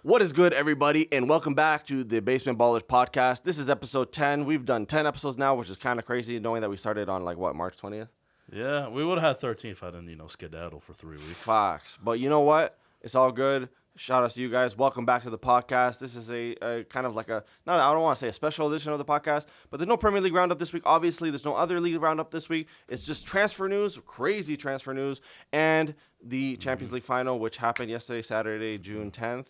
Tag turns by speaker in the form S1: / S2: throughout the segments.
S1: What is good, everybody, and welcome back to the Basement Ballers podcast. This is episode 10. We've done 10 episodes now, which is kind of crazy, knowing that we started on, March 20th?
S2: Yeah, we would have had 13 if I didn't, skedaddle for 3 weeks.
S1: Facts. But you know what? It's all good. Shout out to you guys. Welcome back to the podcast. This is a kind of like I don't want to say a special edition of the podcast, but there's no Premier League roundup this week. Obviously, there's no other league roundup this week. It's just transfer news, crazy transfer news, and the Champions League final, which happened yesterday, Saturday, June 10th.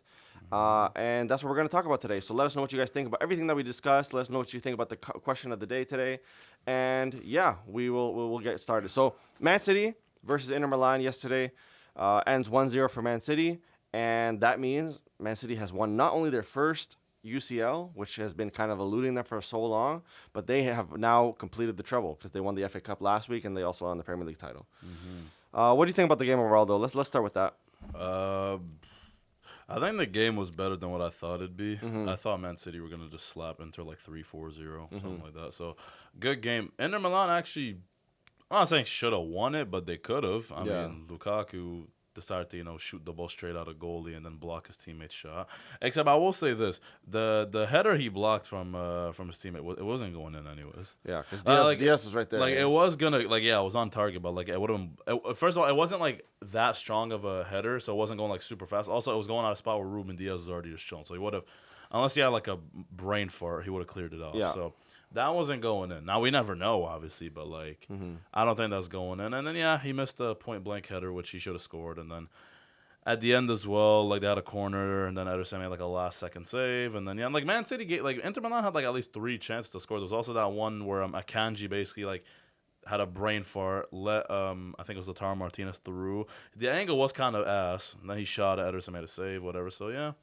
S1: And that's what we're going to talk about today. So let us know what you guys think about everything that we discussed. Let us know what you think about the question of the day today. And yeah, we'll get started. So Man City versus Inter Milan yesterday ends 1-0 for Man City. And that means Man City has won not only their first UCL, which has been kind of eluding them for so long, but they have now completed the treble because they won the FA Cup last week and they also won the Premier League title. Mm-hmm. What do you think about the game overall, though? Let's start with that.
S2: I think the game was better than what I thought it'd be. Mm-hmm. I thought Man City were going to just slap Inter like 3-4-0, something like that. So, good game. Inter Milan actually, I'm not saying should have won it, but they could have. I mean, Lukaku decided to, shoot the ball straight out of goalie and then block his teammate's shot. Except I will say this: the header he blocked from his teammate, it wasn't going in anyways.
S1: Yeah, because Diaz was right there.
S2: It was gonna it was on target, but it would have. First of all, it wasn't that strong of a header, so it wasn't going super fast. Also, it was going out of spot where Ruben Diaz was already just chilling, so he would have, unless he had a brain fart, he would have cleared it off.
S1: Yeah.
S2: So that wasn't going in. Now we never know, obviously, but I don't think that's going in. And then he missed a point blank header, which he should have scored. And then at the end as well, they had a corner, and then Ederson made a last second save. And then Man City Inter Milan had at least 3 chances to score. There was also that one where Akanji basically had a brain fart, let I think it was Lautaro Martinez through. The angle was kind of ass. And then he shot it, Ederson made a save, whatever. So yeah.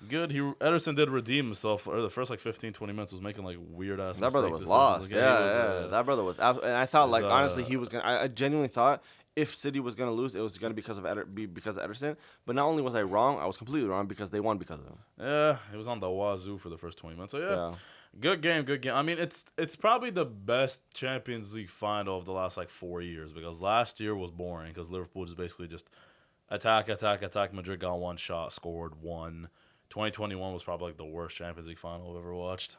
S2: Good. Ederson did redeem himself. The first 15, 20 minutes was making weird ass.
S1: That brother was lost. That brother was. And I thought honestly he was gonna. I genuinely thought if City was gonna lose, it was gonna be because of Ederson. But not only was I wrong, I was completely wrong because they won because of him.
S2: Yeah, it was on the wazoo for the first 20 minutes. So yeah. Good game. I mean, it's probably the best Champions League final of the last 4 years because last year was boring because Liverpool just basically just attack. Madrid got one shot, scored one. 2021 was probably the worst Champions League final I've ever watched.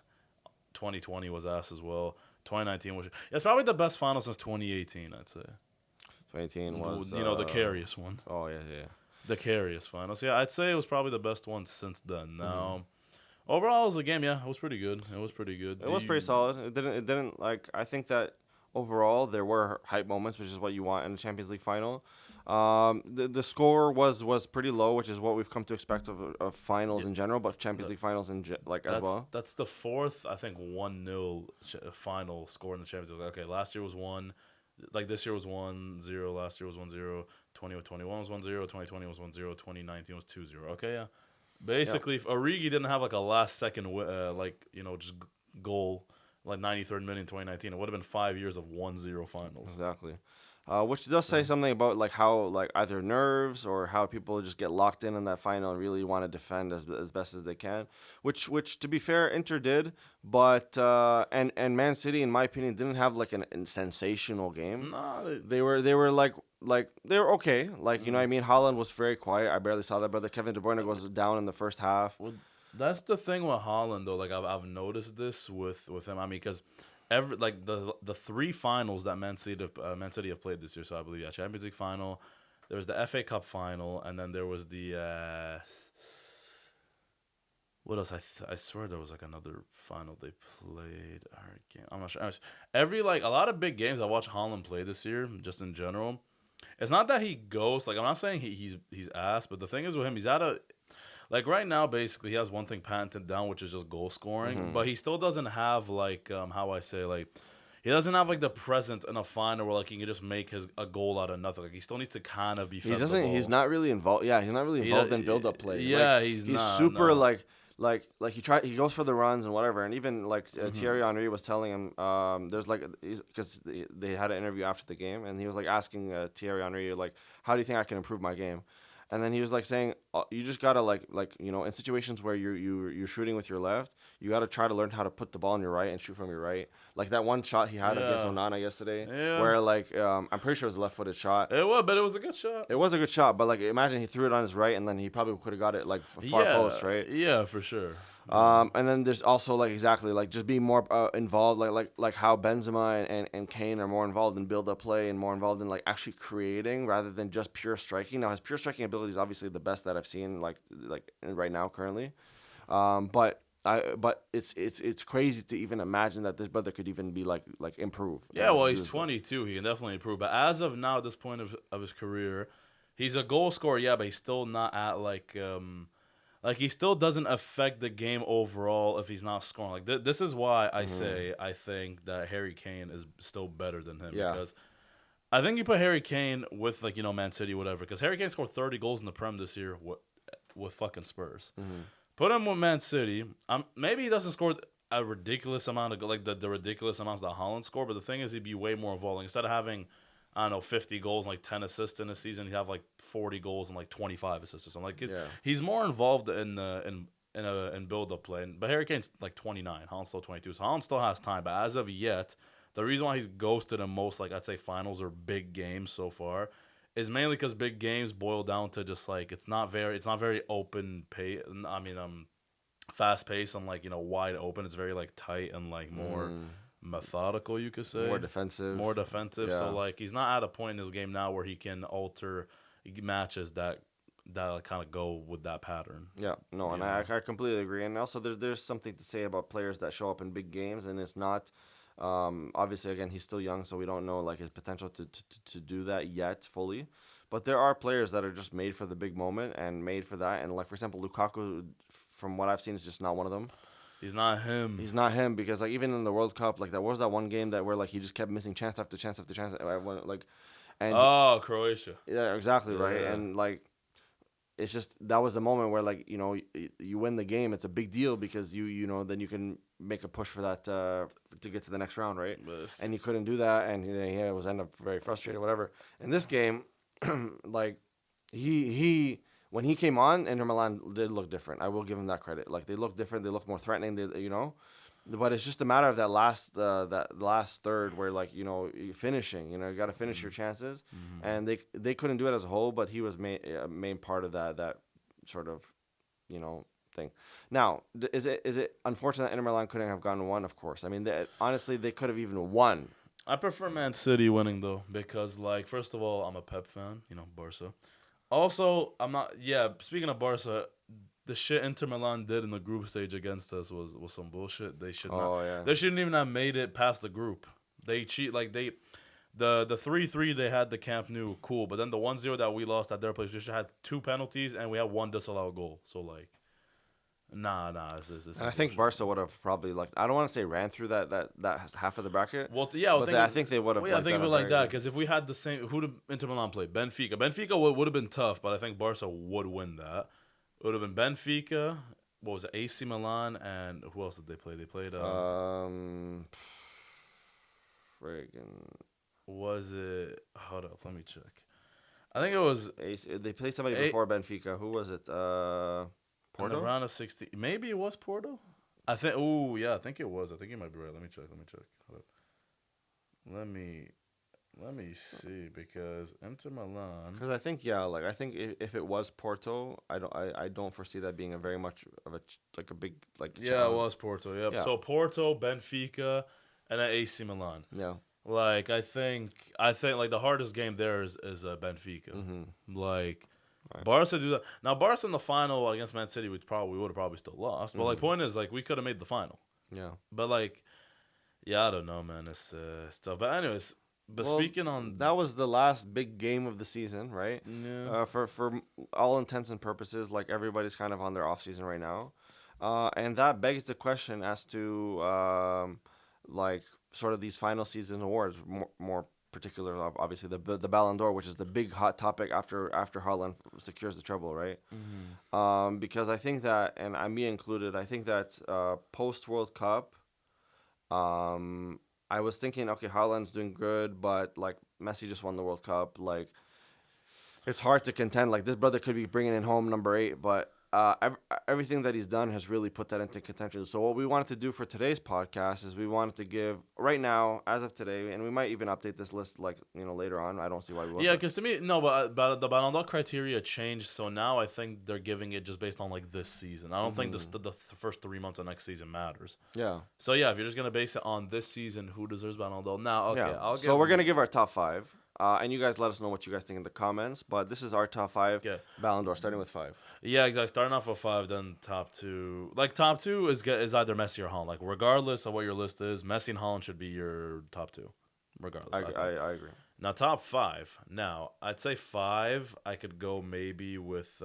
S2: 2020 was ass as well. 2019 was. It's probably the best final since 2018, I'd say.
S1: 2018 was
S2: the carious one.
S1: Oh yeah.
S2: The carious finals. Yeah, I'd say it was probably the best one since then. Now, overall, it was a game. Yeah, it was pretty good. It was pretty
S1: solid. It didn't I think that overall there were hype moments, which is what you want in a Champions League final. The score was pretty low, which is what we've come to expect of finals in general, but Champions League finals as well.
S2: That's the fourth, I think, 1-0 final score in the Champions League. Okay, last year was 1. This year was 1-0. Last year was 1-0. 2021 was 1-0. 2020 was 1-0. 2019 was 2-0. Okay, yeah. Basically, if Origi didn't have a last second, just goal 93rd minute in 2019, it would have been 5 years of 1-0 finals.
S1: Exactly. Which does say something about how either nerves or how people just get locked in that final and really want to defend as best as they can. Which to be fair, Inter did, but and Man City, in my opinion, didn't have an sensational game.
S2: No,
S1: they were they were okay. You know what I mean. Haaland was very quiet. I barely saw that brother. Kevin De Bruyne goes down in the first half.
S2: Well, that's the thing with Haaland though. I've noticed this with him. I mean, because the 3 finals that Man City have played this year. So I believe Champions League final, there was the FA Cup final, and then there was the what else? I swear there was another final they played. I'm not sure. A lot of big games I watched Haaland play this year, just in general. It's not that he goes I'm not saying he's ass, but the thing is with him, he's at a. Right now, basically, he has one thing patented down, which is just goal scoring. But he still doesn't have, he doesn't have, the presence in a final where, he can just make a goal out of nothing. He still needs to kind of be fed the ball.
S1: He's not really involved. Yeah, he's not really involved in build-up play.
S2: Yeah,
S1: he's super,
S2: no.
S1: He goes for the runs and whatever. And even, Thierry Henry was telling him, because they had an interview after the game, and he was, asking Thierry Henry, how do you think I can improve my game? And then he was like saying, you just gotta in situations where you're shooting with your left, you gotta try to learn how to put the ball on your right and shoot from your right. Like that one shot he had against
S2: Yeah.
S1: Onana yesterday,
S2: Yeah.
S1: where I'm pretty sure it was a left-footed shot.
S2: It was, but it was a good shot.
S1: It was a good shot, but like imagine he threw it on his right, and then he probably could have got it like far post, right?
S2: Yeah, for sure.
S1: And then there's also just being more involved, like how Benzema and Kane are more involved in build-up play and more involved in like actually creating rather than just pure striking. Now his pure striking ability is obviously the best that I've seen like right now currently, but it's crazy to even imagine that this brother could even be like improve.
S2: Yeah, well, he's 22. He can definitely improve. But as of now, at this point of his career, he's a goal scorer. Yeah, but he's still not at like he still doesn't affect the game overall if he's not scoring. Like this is why I say I think that Harry Kane is still better than him because I think you put Harry Kane with Man City, whatever. Because Harry Kane scored 30 goals in the Prem this year with fucking Spurs. Put him with Man City. Maybe he doesn't score a ridiculous amount of like the ridiculous amounts that Haaland scored, but the thing is he'd be way more involved. Like, instead of having 50 goals and like 10 assists in a season, he'd have like 40 goals and like 25 assists or something. Like he's more involved in build up play. But Harry Kane's like 29, Haaland's still 22, so Haaland still has time. But as of yet, the reason why he's ghosted in most I'd say finals or big games so far is mainly because big games boil down to just like it's not very open pace. I mean fast paced and wide open. It's very like tight and like more methodical, you could say.
S1: More defensive.
S2: Yeah. So he's not at a point in his game now where he can alter matches that kind of go with that pattern.
S1: Yeah, no, and I completely agree. And also there's something to say about players that show up in big games, and it's not obviously again he's still young, so we don't know his potential to do that yet fully. But there are players that are just made for the big moment and made for that. And for example, Lukaku, from what I've seen, is just not one of them.
S2: He's not him.
S1: He's not him because even in the World Cup, that was that one game where he just kept missing chance after chance after chance.
S2: Croatia.
S1: Yeah, exactly right. And it's just that was the moment where you win the game. It's a big deal because then you can make a push for that to get to the next round, right? And he couldn't do that, and he was ended up very frustrated, whatever. In this game, he when he came on, Inter Milan did look different. I will give him that credit. They look different. They look more threatening. But it's just a matter of that last third where finishing. You got to finish your chances, and they couldn't do it as a whole. But he was a main part of that sort of thing. Now, is it unfortunate that Inter Milan couldn't have gotten one? Of course. I mean, honestly, they could have even won.
S2: I prefer Man City winning though because first of all, I'm a Pep fan. Barca. Also, I'm not. Yeah, speaking of Barca, the shit Inter Milan did in the group stage against us was some bullshit. They should not. Yeah. They shouldn't even have made it past the group. They cheat the 3-3 they had the Camp Nou, cool, but then the 1-0 that we lost at their place, we should have had 2 penalties and we had 1 disallowed goal. So nah. This
S1: I think Barca would have probably I don't want to say ran through that half of the bracket.
S2: Well, yeah,
S1: I think they would have.
S2: Yeah, think of it like that because if we had the same, who did Inter Milan play? Benfica. Benfica would have been tough, but I think Barca would win that. It would have been Benfica. What was it? AC Milan and who else did they play? They played. Was it? Hold up, let me check. I think it was.
S1: They played somebody before Benfica. Who was it? Porto?
S2: In the round of 16. Maybe it was Porto? I think. Oh, yeah, I think it was. I think you might be right. Let me check. Hold up. Let me see because Inter Milan.
S1: Because I think I think if it was Porto, I don't foresee that being a very much of a big
S2: Yeah,
S1: challenge.
S2: it was Porto. Yep. Yeah. So Porto, Benfica, and then AC Milan.
S1: Yeah.
S2: I think the hardest game there is Benfica.
S1: Mm-hmm.
S2: Barca do that. Now Barca in the final against Man City, we would have probably still lost. But point is we could have made the final.
S1: Yeah.
S2: But I don't know, man. It's tough. But anyways, speaking on
S1: that was the last big game of the season, right?
S2: Yeah.
S1: For all intents and purposes, everybody's kind of on their off season right now, and that begs the question as to sort of these final season awards, more particular, obviously the Ballon d'Or, which is the big hot topic after Haaland secures the treble, right?
S2: Mm-hmm.
S1: Because I think that, and me included, I think that post World Cup, I was thinking, okay, Haaland's doing good, but Messi just won the World Cup, it's hard to contend. Like, this brother could be bringing in home number 8, but everything that he's done has really put that into contention. So what we wanted to do for today's podcast is we wanted to give right now, as of today, and we might even update this list like later on. I don't see why we won't.
S2: Yeah, because to me, no, but the Ballon d'Or criteria changed, so now I think they're giving it just based on like this season. I don't think the first 3 months of next season matters.
S1: Yeah.
S2: So yeah, if you're just gonna base it on this season, who deserves Ballon d'Or? Now, okay,
S1: Yeah. So we're gonna give our top 5. And you guys let us know what you guys think in the comments. But this is our top 5 Ballon d'Or, starting with 5.
S2: Yeah, exactly. Starting off with 5, then top 2. Like, top 2 is either Messi or Haaland. Like, regardless of what your list is, Messi and Haaland should be your top 2. Regardless.
S1: I agree.
S2: Now, top 5. Now, I'd say 5, I could go maybe with,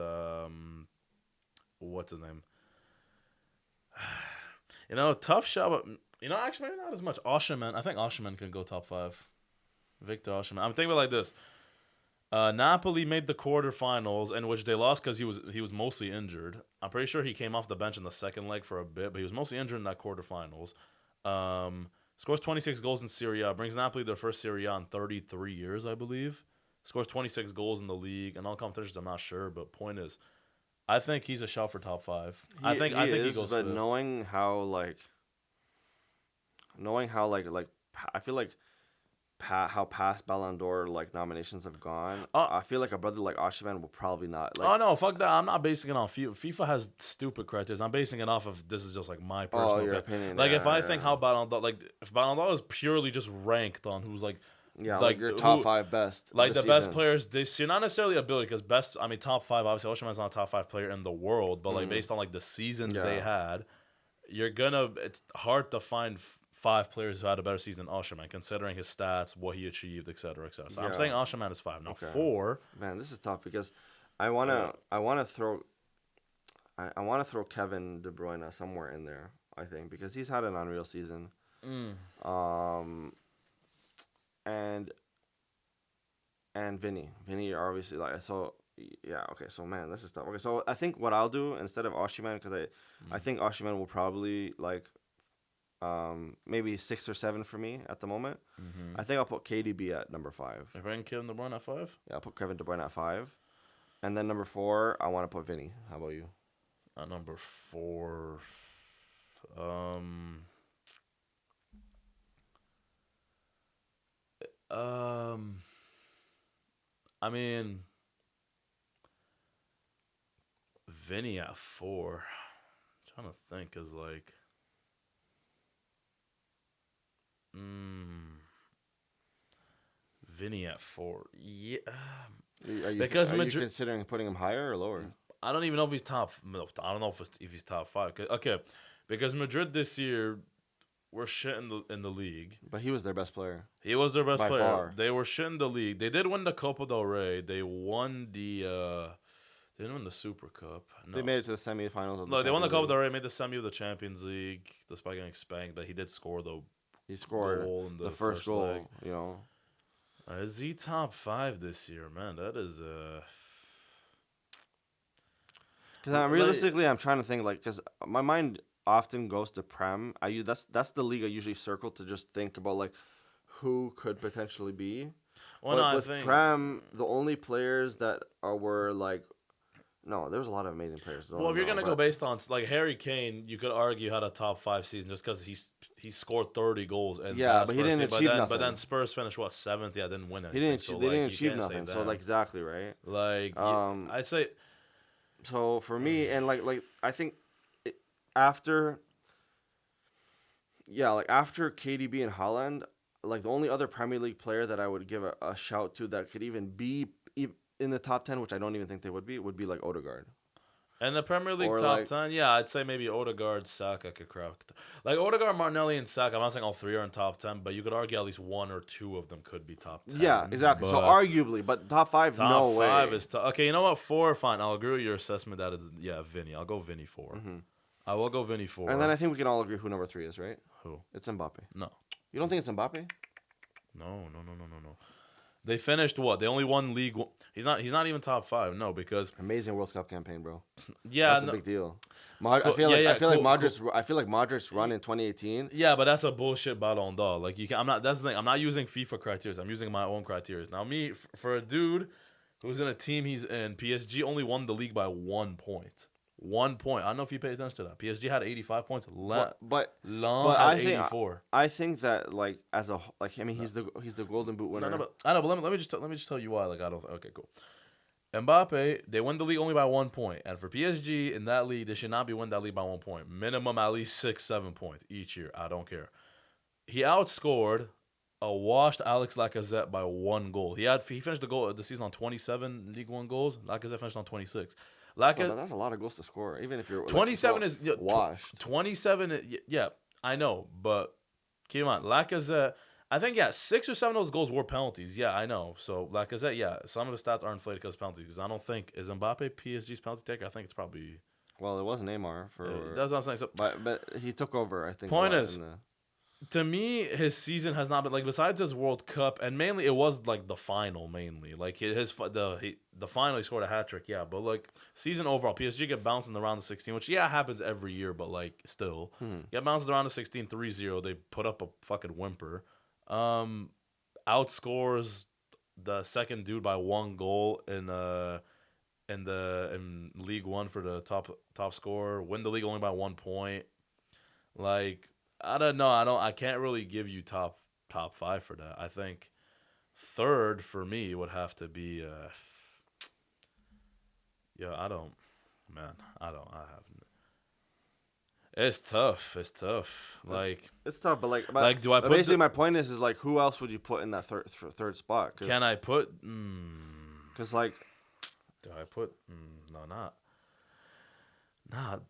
S2: what's his name? Tough shot, but, actually, maybe not as much. Osimhen. I think Osimhen can go top 5. Victor Osimhen. I'm thinking about it like this. Napoli made the quarterfinals, in which they lost because he was mostly injured. I'm pretty sure he came off the bench in the second leg for a bit, but he was mostly injured in that quarterfinals. Scores 26 goals in Serie A. Brings Napoli their first Serie A in 33 years, I believe. Scores 26 goals in the league. And all competitions, I'm not sure, but point is, I think he's a shout for top 5. I think he goes
S1: but
S2: fifth.
S1: knowing how I feel like how past Ballon d'Or nominations have gone, I feel like a brother like Osimhen will probably not.
S2: Oh no, fuck that! I'm not basing it on FIFA. FIFA has stupid criteria. I'm basing it off of this is just like my personal
S1: opinion.
S2: Like if I think how Ballon d'Or, if Ballon d'Or is purely just ranked on who's like.
S1: Yeah, like your top 5 best.
S2: Like the best players this year, not necessarily ability, because top 5. Obviously, Osimhen's not a top 5 player in the world, but like based on like the seasons they had, it's hard to find 5 players who had a better season than Osimhen, considering his stats, what he achieved, etc., etc. So I'm saying Osimhen is 5. Now 4.
S1: Man, this is tough because I wanna throw Kevin De Bruyne somewhere in there. I think because he's had an unreal season. And Vinny are obviously so. Yeah, okay, so man, this is tough. Okay, so I think what I'll do instead of Osimhen, because I think Osimhen will probably maybe 6 or 7 for me at the moment. I think I'll put KDB at number 5.
S2: If I can Kevin De Bruyne at 5?
S1: Yeah, I'll put Kevin De Bruyne at 5. And then number 4, I want to put Vinny. How about you?
S2: At number 4, I mean, Vinny at 4. I'm trying to think is like, Vinny at 4. Yeah.
S1: Are you considering putting him higher or lower?
S2: I don't even know if he's top. No, I don't know if he's top 5. Okay, because Madrid this year were shit in the league.
S1: But he was their best player.
S2: He was their best player.
S1: Far.
S2: They were shit in the league. They did win the Copa del Rey. They won the. They didn't win the Super Cup. No.
S1: They made it to the semifinals.
S2: They won the Copa del Rey. Made the semi of the Champions League, despite getting spanked. But he did score the.
S1: He scored
S2: goal in
S1: the first goal.
S2: Leg. Is he top 5 this year, man? That is
S1: Because realistically, I'm trying to think because my mind often goes to Prem. That's the league I usually circle to just think about who could potentially be.
S2: Well,
S1: but with Prem, the only players that were no, there was a lot of amazing players.
S2: Well, if you're gonna go based on Harry Kane, you could argue had a top 5 season just because he scored 30 goals and
S1: but he didn't achieve nothing.
S2: But then Spurs finished 7th. Yeah, didn't win it.
S1: They didn't achieve nothing. So exactly right.
S2: I'd say.
S1: So for me, and I think after KDB and Haaland, the only other Premier League player that I would give a shout to that could even be in the top 10, which I don't even think they would be Odegaard.
S2: And the Premier League top 10, yeah, I'd say maybe Odegaard, Saka could crack. Odegaard, Martinelli, and Saka, I'm not saying all 3 are in top 10, but you could argue at least 1 or 2 of them could be top 10.
S1: Yeah, exactly. So arguably, but top 5, no way.
S2: Top 5 is tough. Okay, you know what? 4, fine. I'll agree with your assessment that is, Vinny. I'll go Vinny 4.
S1: Mm-hmm.
S2: I will go Vinny 4.
S1: And then I think we can all agree who number 3 is, right?
S2: Who?
S1: It's Mbappe.
S2: No.
S1: You don't think it's Mbappe?
S2: No. They finished what? They only won League. He's not even top 5. No, because
S1: amazing World Cup campaign, bro.
S2: Yeah,
S1: that's a big deal. I feel like Modric's run in 2018.
S2: Yeah, but that's a bullshit Ballon d'Or. I'm not. That's the thing. I'm not using FIFA criteria. I'm using my own criteria. Now, for a dude who's in a team he's in. PSG only won the league by 1 point. 1 point. I don't know if you pay attention to that. PSG had 85 points.
S1: But
S2: Lens had
S1: I think
S2: 84.
S1: I think that like as a like I mean he's the Golden Boot winner.
S2: No, but I know. But let me just tell you why. Like I don't. Okay, cool. Mbappe, they win the league only by 1 point, and for PSG in that league, they should not be winning that league by 1 point. Minimum at least 6-7 points each year. I don't care. He outscored a washed Alex Lacazette by 1 goal. He finished the season on 27 League One goals. Lacazette finished on 26.
S1: That's a lot of goals to score, even if you're
S2: 27
S1: like,
S2: is
S1: washed.
S2: 27. Yeah, I know, but keep in mind, Lacazette. I think 6 or 7 of those goals were penalties. Yeah, I know. So Lacazette, some of the stats are inflated because of penalties. Because I don't think is Mbappe PSG's penalty taker. I think it's probably.
S1: Well, it was Neymar for.
S2: That's what I'm saying. So,
S1: but he took over. I think.
S2: Point is, to me, his season has not been like besides his World Cup, and mainly it was like the final. Mainly, like the final, he scored a hat trick. Yeah, but like season overall, PSG get bounced in the round of 16, which happens every year, but like still, get bounced in the round of 16, 3-0. They put up a fucking whimper. Outscores the second dude by 1 goal in League One for the top scorer. Win the league only by 1 point. Like I don't know. I can't really give you top 5 for that. I think third for me would have to be. I don't. Man, I don't. I haven't. It's tough. Like
S1: it's tough, but
S2: do I put
S1: basically my point is like who else would you put in that third spot?
S2: Can I put?
S1: Because like,
S2: do I put? No, not.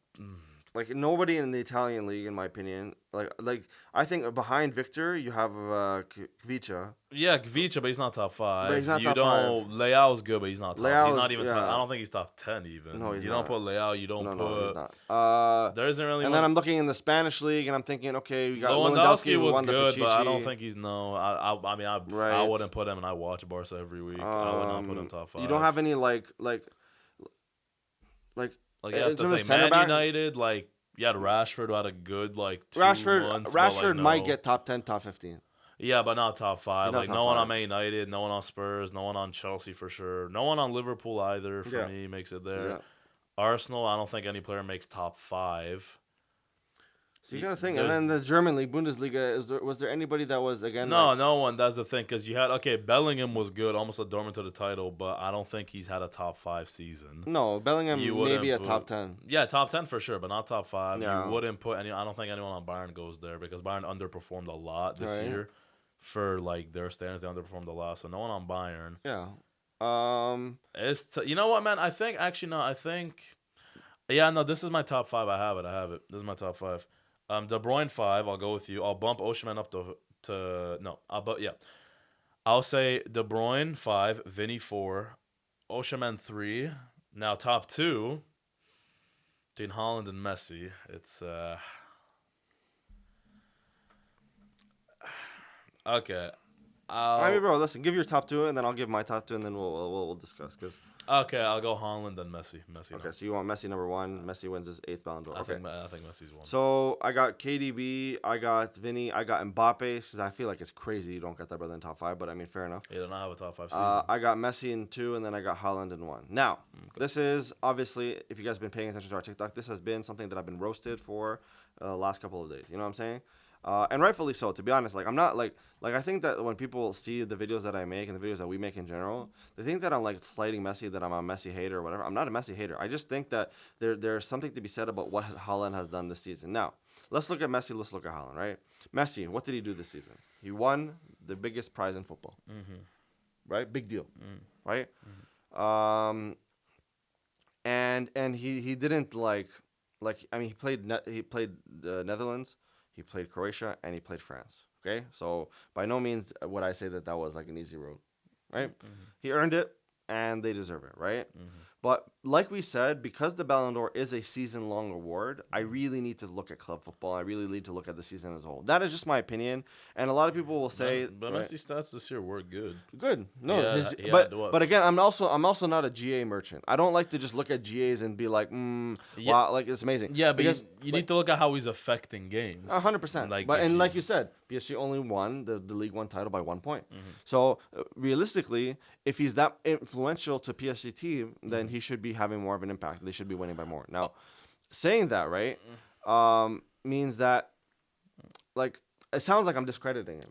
S1: Like nobody in the Italian league, in my opinion. Like I think behind Victor you have Kvicha.
S2: Yeah, Kvicha, but he's not top 5.
S1: But he's not top 5.
S2: Leao's good, but he's not top.
S1: Leao's,
S2: he's not even top. I don't think he's top 10 even.
S1: No, he's
S2: you
S1: not.
S2: don't put Leao. You don't put.
S1: No, he's not.
S2: There isn't really.
S1: And then I'm looking in the Spanish league, and I'm thinking, okay, we got
S2: Lewandowski
S1: who
S2: was
S1: won
S2: good,
S1: the
S2: but I
S1: Pichichi.
S2: don't think he's I wouldn't put him, and I watch Barca every week. I would not put him top 5.
S1: You don't have any like
S2: you
S1: in
S2: have to
S1: terms of
S2: think
S1: center
S2: Man
S1: backs?
S2: United like. You had Rashford who had a good 2 months.
S1: Rashford might get top 10, top 15.
S2: Yeah, but not top 5.
S1: Not
S2: like
S1: top
S2: no one
S1: 5.
S2: on Man United, no one on Spurs, no one on Chelsea for sure. No one on Liverpool either for me makes it there.
S1: Yeah.
S2: Arsenal, I don't think any player makes top 5.
S1: So you got to think. And then the German league, Bundesliga, was there anybody that was, again...
S2: No one. That's the thing. Because you had... Okay, Bellingham was good. Almost led Dortmund to the title. But I don't think he's had a top 5 season.
S1: No, Bellingham maybe a top 10.
S2: Yeah, top 10 for sure, but not top 5.
S1: Yeah.
S2: You wouldn't put any... I don't think anyone on Bayern goes there. Because Bayern underperformed a lot this year. For, like, their standards, they underperformed a lot. So no one on Bayern.
S1: Yeah.
S2: You know what, man? I think... Actually, no. I think... Yeah, no, this is my top 5. I have it. This is my top 5. De Bruyne 5, I'll go with you. I'll bump Osimhen up to no. I'll say De Bruyne 5, Vinny 4, Osimhen 3. Now top 2, between Haaland and Messi. It's okay.
S1: I mean, bro, listen. Give your top 2, and then I'll give my top 2, and then we'll discuss. Cause
S2: okay, I'll go Haaland and Messi.
S1: Okay, so you want Messi number 1. Messi wins his 8th Ballon d'Or.
S2: I think Messi's 1.
S1: So I got KDB, I got Vinny, I got Mbappe. Because I feel like it's crazy you don't get that brother in top 5, but I mean, fair enough.
S2: Yeah, don't have a top 5 season.
S1: I got Messi in 2, and then I got Haaland in 1. Now, This is obviously, if you guys have been paying attention to our TikTok, this has been something that I've been roasted for the last couple of days. You know what I'm saying? And rightfully so, to be honest. Like, I'm not like I think that when people see the videos that I make and the videos that we make in general, they think that I'm like slighting Messi, that I'm a Messi hater or whatever. I'm not a Messi hater. I just think that there's something to be said about what Haaland has done this season. Now, let's look at Messi. Let's look at Haaland, right? Messi, what did he do this season? He won the biggest prize in football, right? Big deal, right? And he didn't like I mean, he played the Netherlands. He played Croatia, and he played France, okay? So, by no means would I say that was, like, an easy road, right? He earned it, and they deserve it, right? But like we said, because the Ballon d'Or is a season-long award, I really need to look at club football. I really need to look at the season as a whole. That is just my opinion. And a lot of people will say,
S2: But
S1: right,
S2: Messi's stats this year were good.
S1: good. No,
S2: He
S1: but
S2: had what,
S1: but again, I'm also not a GA merchant. I don't like to just look at GAs and be like,
S2: Yeah.
S1: wow, like it's amazing.
S2: Yeah, but
S1: because
S2: you need to look at how he's affecting games.
S1: 100%.
S2: Like,
S1: But
S2: if
S1: and
S2: you-
S1: like you said, PSG only won the League One title by 1 point.
S2: Mm-hmm.
S1: So realistically, if he's that influential to PSG team, then
S2: Mm-hmm.
S1: he should be having more of an impact. They should be winning by more. Now, saying that, right,
S2: Mm-hmm.
S1: means that like it sounds like I'm discrediting him,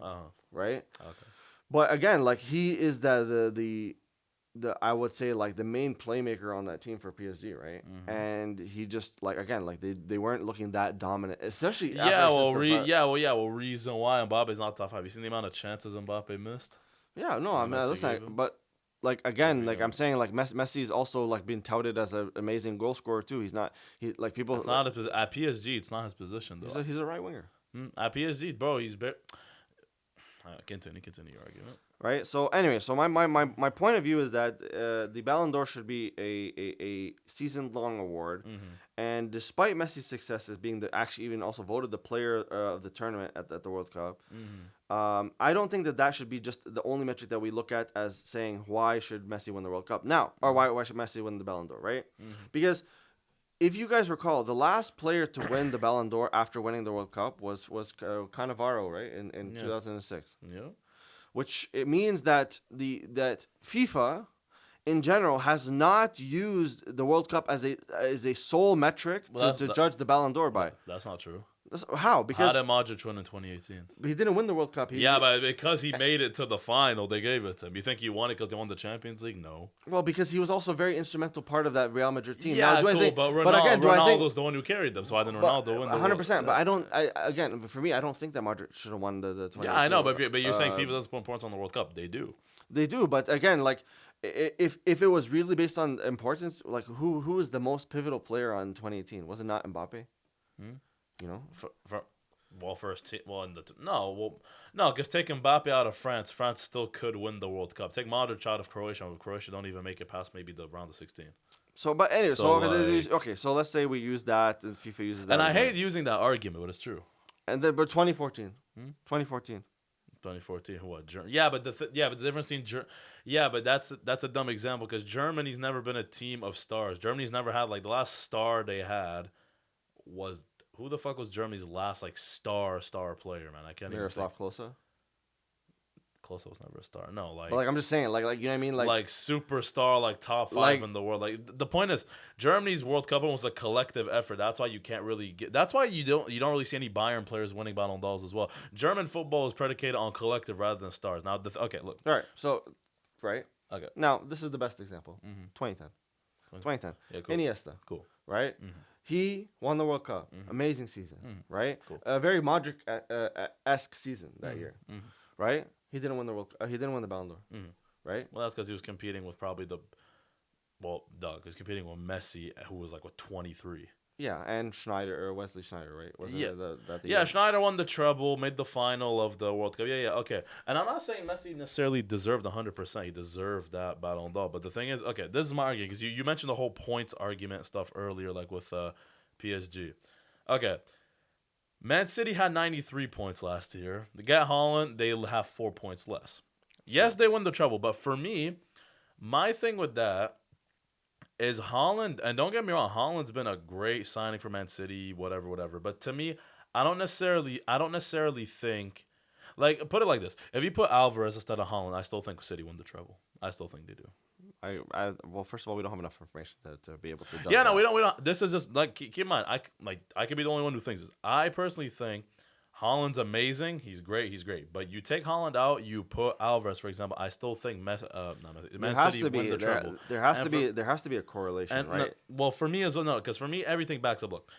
S1: right?
S2: Okay.
S1: But again, like he is the I would say like the main playmaker on that team for PSG, right?
S2: Mm-hmm.
S1: And he just like again like they weren't looking that dominant, especially
S2: Yeah,
S1: after
S2: well,
S1: assist
S2: reason why Mbappe's not top 5. You seen the amount of chances Mbappe missed?
S1: yeah, no, I'm not
S2: Messi
S1: listening,
S2: gave him?
S1: but like again, like
S2: Yeah.
S1: I'm saying, like Messi is also like being touted as an amazing goal scorer too. He's not. He like people.
S2: It's not his, at PSG. It's not his position though.
S1: He's a right winger,
S2: At PSG, bro, he's continue your argument.
S1: right? So anyway, so my point of view is that the Ballon d'Or should be a season long award, and despite Messi's successes being actually even also voted the player of the tournament at the World Cup, I don't think that should be just the only metric that we look at as saying why should Messi win the World Cup now, or why should Messi win the Ballon d'Or, right? Because if you guys recall, the last player to win the Ballon d'Or after winning the World Cup was Cannavaro, right, in 2006.
S2: Yeah.
S1: Which it means that that FIFA in general has not used the World Cup as a sole metric to judge the Ballon d'Or by.
S2: That's not true.
S1: How? Because
S2: How did Modric win in 2018?
S1: he didn't win the World Cup.
S2: But because he made it to the final, they gave it to him. You think he won it because they won the Champions League? No.
S1: Well, because he was also a very instrumental part of that Real Madrid team.
S2: Yeah,
S1: now, do I
S2: cool,
S1: think,
S2: but
S1: again, do I think,
S2: Ronaldo's the one who carried them, so why didn't Ronaldo win the
S1: 100%. But I don't. Again, for me, I don't think that Modric should have won the 2018.
S2: Yeah, I know, but you're saying FIFA doesn't put points on the World Cup. They do.
S1: They do, but again, like if it was really based on importance, like who is the most pivotal player on 2018? Was it not Mbappe? You know,
S2: No, because take Mbappe out of France still could win the World Cup. Take Modric out of Croatia, but Croatia don't even make it past maybe the round of 16.
S1: So, but anyway,
S2: So,
S1: okay, so let's say we use that, and FIFA uses that.
S2: And I hate using that argument, but it's true.
S1: And then, but 2014, 2014.
S2: 2014, what? Yeah, but the difference between that's a dumb example because Germany's never been a team of stars. Germany's never had like the last star they had was who the fuck was Germany's last like star player, man? I can't even.
S1: Miroslav Klose.
S2: Klose was never a star. No, like.
S1: But like I'm just saying, like you know what I mean,
S2: like superstar, like top 5 in the world. Like the point is, Germany's World Cup was a collective effort. That's why you can't really get. That's why you don't really see any Bayern players winning Ballon d'Ors as well. German football is predicated on collective rather than stars. Now, okay, look.
S1: All right, so right.
S2: Okay.
S1: Now this is the best example. 2010. 2010.
S2: Yeah, cool.
S1: Iniesta.
S2: Cool.
S1: Right. He won the World Cup. Amazing season. Right.
S2: Cool.
S1: A very Modric-esque season that year. Right. He didn't win the he didn't win the Ballon d'Or. Right.
S2: Well, that's because he was competing with probably Doug was competing with Messi, who was like 23.
S1: Yeah, and Wesley Schneider, right?
S2: Schneider won the treble, made the final of the World Cup. Yeah, okay. And I'm not saying Messi necessarily deserved 100%. He deserved that Ballon d'Or. But the thing is, okay, this is my argument because you mentioned the whole points argument stuff earlier, like with PSG. Okay. Man City had 93 points last year. They got Holland, they have 4 points less. Yes, they win the treble, but for me, my thing with that is Holland, and don't get me wrong, Holland's been a great signing for Man City, whatever. But to me, I don't necessarily think, like, put it like this: if you put Alvarez instead of Holland, I still think City win the treble. I still think they do.
S1: Well, first of all, we don't have enough information to be able to.
S2: Yeah, no, we don't. This is just like keep in mind, I could be the only one who thinks this. I personally think Holland's amazing. He's great. But you take Holland out, you put Alvarez, for example. I still think Man City win the treble.
S1: There has to be a correlation, right?
S2: Well, for me as well, no, because for me everything backs up. Look,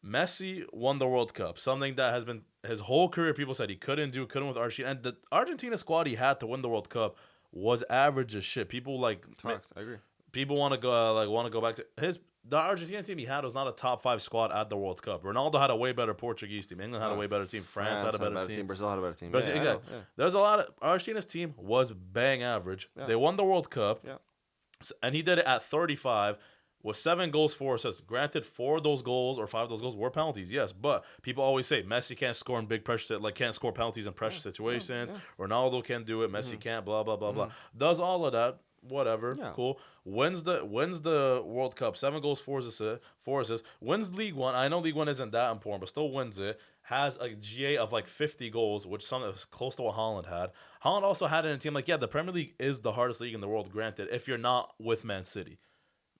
S2: Messi won the World Cup, something that has been his whole career. People said he couldn't with Argentina, and the Argentina squad he had to win the World Cup was average as shit. People I
S1: agree.
S2: People want to go back to the Argentina team he had was not a top 5 squad at the World Cup. Ronaldo had a way better Portuguese team. England had a way better team. France had a better team.
S1: Brazil had a better team.
S2: Brazil, exactly. There's a lot of Argentina's team was bang average. Yeah. They won the World Cup.
S1: Yeah.
S2: And he did it at 35 with 7 goals, 4 assists. Granted, 4 of those goals or 5 of those goals were penalties, yes. But people always say Messi can't score in big pressure, can't score penalties in pressure situations. Ronaldo can't do it. Messi can't. Blah blah blah blah. Does all of that. Whatever, cool. Wins the World Cup. 7 goals, 4 assists. Wins League One. I know League One isn't that important, but still wins it. Has a GA of like 50 goals, which is close to what Haaland had. Haaland also had it in a team the Premier League is the hardest league in the world. Granted, if you're not with Man City.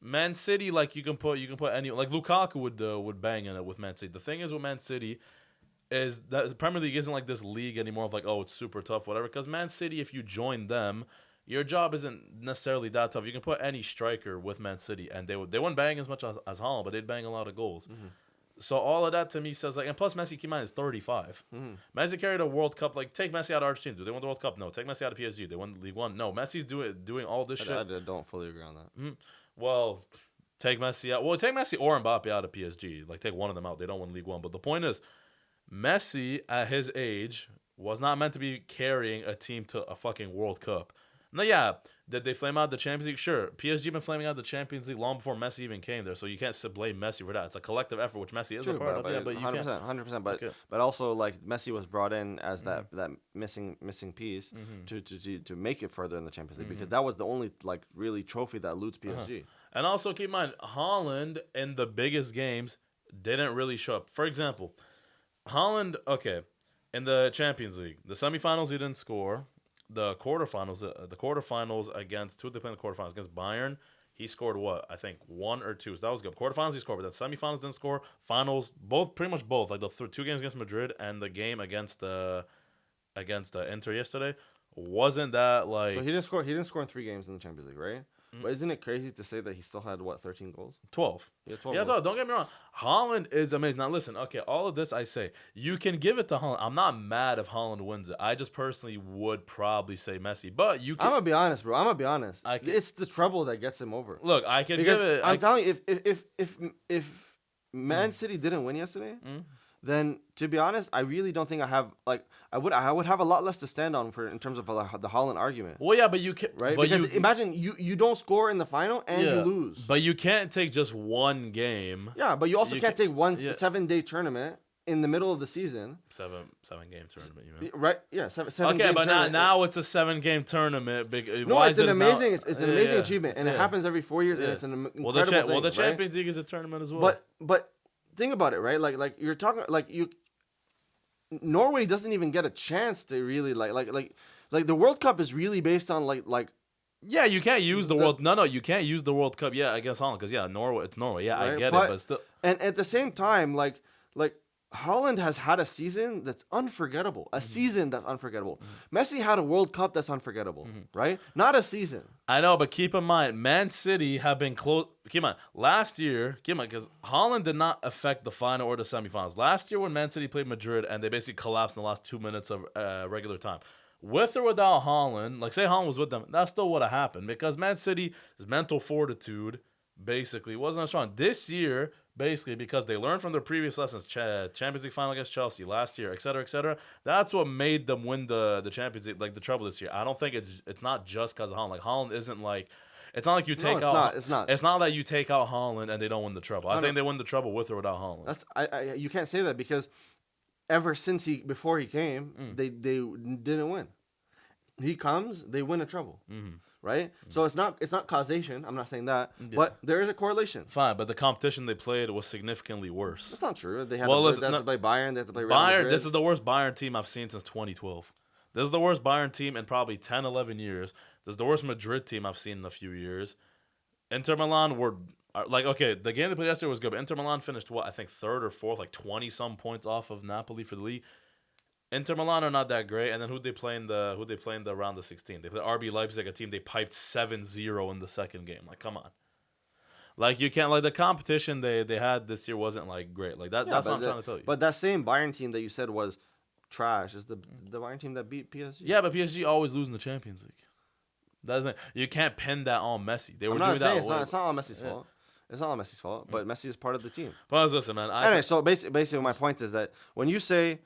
S2: Man City, like you can put any like Lukaku would bang in it with Man City. The thing is with Man City is that the Premier League isn't like this league anymore of like, oh, it's super tough, whatever. Because Man City, if you join them, your job isn't necessarily that tough. You can put any striker with Man City, and they wouldn't bang as much as Haaland, but they'd bang a lot of goals. So all of that to me says and plus Messi, keep in mind, is 35. Messi carried a World Cup. Like take Messi out of Argentina, do they win the World Cup? No. Take Messi out of PSG, they won League One. No. Messi's doing all this shit.
S1: I don't fully agree on that.
S2: Well, take Messi out. Well, take Messi or Mbappe out of PSG. Like take one of them out. They don't win League One. But the point is, Messi at his age was not meant to be carrying a team to a fucking World Cup. Now, yeah, did they flame out the Champions League? Sure. PSG been flaming out the Champions League long before Messi even came there, so you can't blame Messi for that. It's a collective effort, which Messi is a part of. Yeah, but you
S1: 100%. But also, like Messi was brought in as that missing piece to make it further in the Champions League because that was the only like really trophy that eludes PSG.
S2: And also keep in mind, Haaland in the biggest games didn't really show up. For example, Haaland, in the Champions League, the semifinals he didn't score. The quarterfinals against who they played in the quarterfinals against Bayern, he scored what? I think 1 or 2. So that was good. Quarterfinals he scored, but then semifinals didn't score. Finals, pretty much both. Like the 2 games against Madrid and the game against Inter yesterday, wasn't that like?
S1: So he didn't score. He didn't score in 3 games in the Champions League, right? But isn't it crazy to say that he still had 13 goals?
S2: 12.
S1: Yeah, 12.
S2: Yeah, don't get me wrong. Haaland is amazing. Now listen, all of this I say, you can give it to Haaland. I'm not mad if Haaland wins it. I just personally would probably say Messi. But you can,
S1: I'm gonna be honest, bro. It's the treble that gets him over.
S2: Look, I can give it.
S1: I'm telling you, if Man City didn't win yesterday, then to be honest, I really don't think I would have a lot less to stand on in terms of the Haaland argument.
S2: Well, yeah, but you can
S1: right because imagine you don't score in the final and you lose.
S2: But you can't take just one game.
S1: Yeah, but you also can't take one 7-day tournament in the middle of the season.
S2: 7-game tournament, you mean?
S1: Right? Yeah, seven.
S2: Okay, but now it's a 7-game tournament.
S1: No, it's an amazing achievement, and it happens every 4 years, and it's an incredible thing.
S2: Well, the Champions League is a tournament as well.
S1: But think about it, right? Like you're talking Norway doesn't even get a chance to really like the World Cup is really based on like
S2: yeah, you can't use the World. No, you can't use the World Cup. Yeah, against Holland because Norway. It's Norway. Yeah, right? I get it, but still.
S1: And at the same time, like Holland has had a season that's unforgettable. Messi had a World Cup that's unforgettable, right? Not a season.
S2: I know, but keep in mind, Man City have been close. Keep in mind, last year, because Holland did not affect the final or the semifinals. Last year when Man City played Madrid and they basically collapsed in the last 2 minutes of regular time. With or without Holland, like say Holland was with them, that still would have happened because Man City's mental fortitude basically wasn't as strong. This year, basically, because they learned from their previous lessons, Champions League final against Chelsea last year, et cetera, that's what made them win the Champions League, like the treble this year. I don't think it's not just because of Holland. Like Holland isn't like, it's not like you take out.
S1: It's not.
S2: It's not that you take out Holland and they don't win the treble. I think they win the treble with or without Holland.
S1: You can't say that because ever since before he came, they didn't win. He comes, they win a treble. Right? So it's not causation. I'm not saying that. Yeah. But there is a correlation.
S2: Fine, but the competition they played was significantly worse.
S1: That's not true. They had to play Bayern. They had to play Real Madrid.
S2: This is the worst Bayern team I've seen since 2012. This is the worst Bayern team in probably 10, 11 years. This is the worst Madrid team I've seen in a few years. Inter Milan were the game they played yesterday was good, but Inter Milan finished I think 3rd or 4th, like 20-some points off of Napoli for the league. Inter Milan are not that great, and then who they play in the round of 16? They play RB Leipzig, a team they piped 7-0 in the second game. Like, come on. Like you can't the competition they had this year wasn't like great. Like that's what I'm trying to tell you.
S1: But that same Bayern team that you said was trash is the Bayern team that beat PSG.
S2: Yeah, but PSG always lose in the Champions League. You can't pin that on Messi. They were doing that.
S1: It's not all Messi's fault. It's not all Messi's fault, but Messi is part of the team.
S2: Well, listen, man.
S1: Anyway, so basically my point is that when you say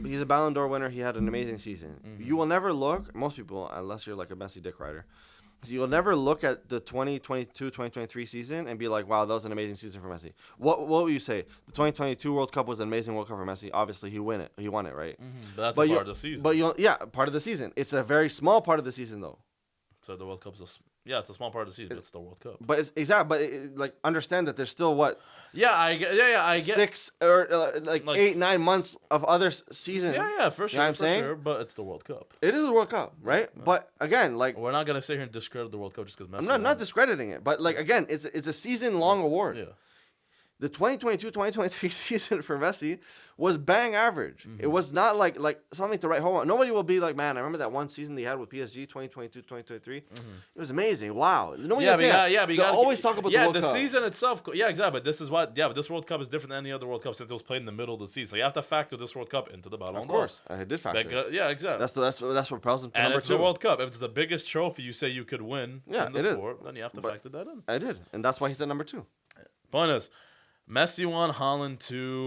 S1: he's a Ballon d'Or winner, he had an amazing season. You will never look, most people, unless you're like a Messi dick rider, you'll never look at the 2022-2023 season and be like, wow, that was an amazing season for Messi. What would you say? The 2022 World Cup was an amazing World Cup for Messi. Obviously, he won it, right?
S2: But that's a part of the season.
S1: Part of the season. It's a very small part of the season, though.
S2: So the World Cup's it's a small part of the season, but it's the World Cup.
S1: But it's exactly. But like, understand that there's still what?
S2: I get
S1: 6 or 8-9 months of other season.
S2: Yeah, for sure.
S1: You know what I'm saying?
S2: Sure, but it's the World Cup.
S1: It is the World Cup, right?
S2: Yeah.
S1: But again, like,
S2: we're not gonna sit here and discredit the World Cup just because Messi.
S1: I'm not discrediting it, but like again, it's a season-long award.
S2: Yeah.
S1: The 2022-2023 season for Messi was bang average. It was not like something to write home on. Nobody will be like, man, I remember that one season they had with PSG, 2022-2023. It was amazing. Wow. Nobody they always talk about the World Cup.
S2: Yeah, the season itself. Yeah, exactly. But this is what. Yeah, but this World Cup is different than any other World Cup since it was played in the middle of the season. So you have to factor this World Cup into the Ballon d'Or.
S1: Of course, I did factor.
S2: Yeah, exactly.
S1: That's what propels them to
S2: and
S1: number
S2: it's
S1: 2.
S2: the World Cup. If it's the biggest trophy you say you could win in the
S1: it is.
S2: sport, then you have to factor that in.
S1: I did, and that's why he's at number 2.
S2: Point is, Messi 1, Haaland 2,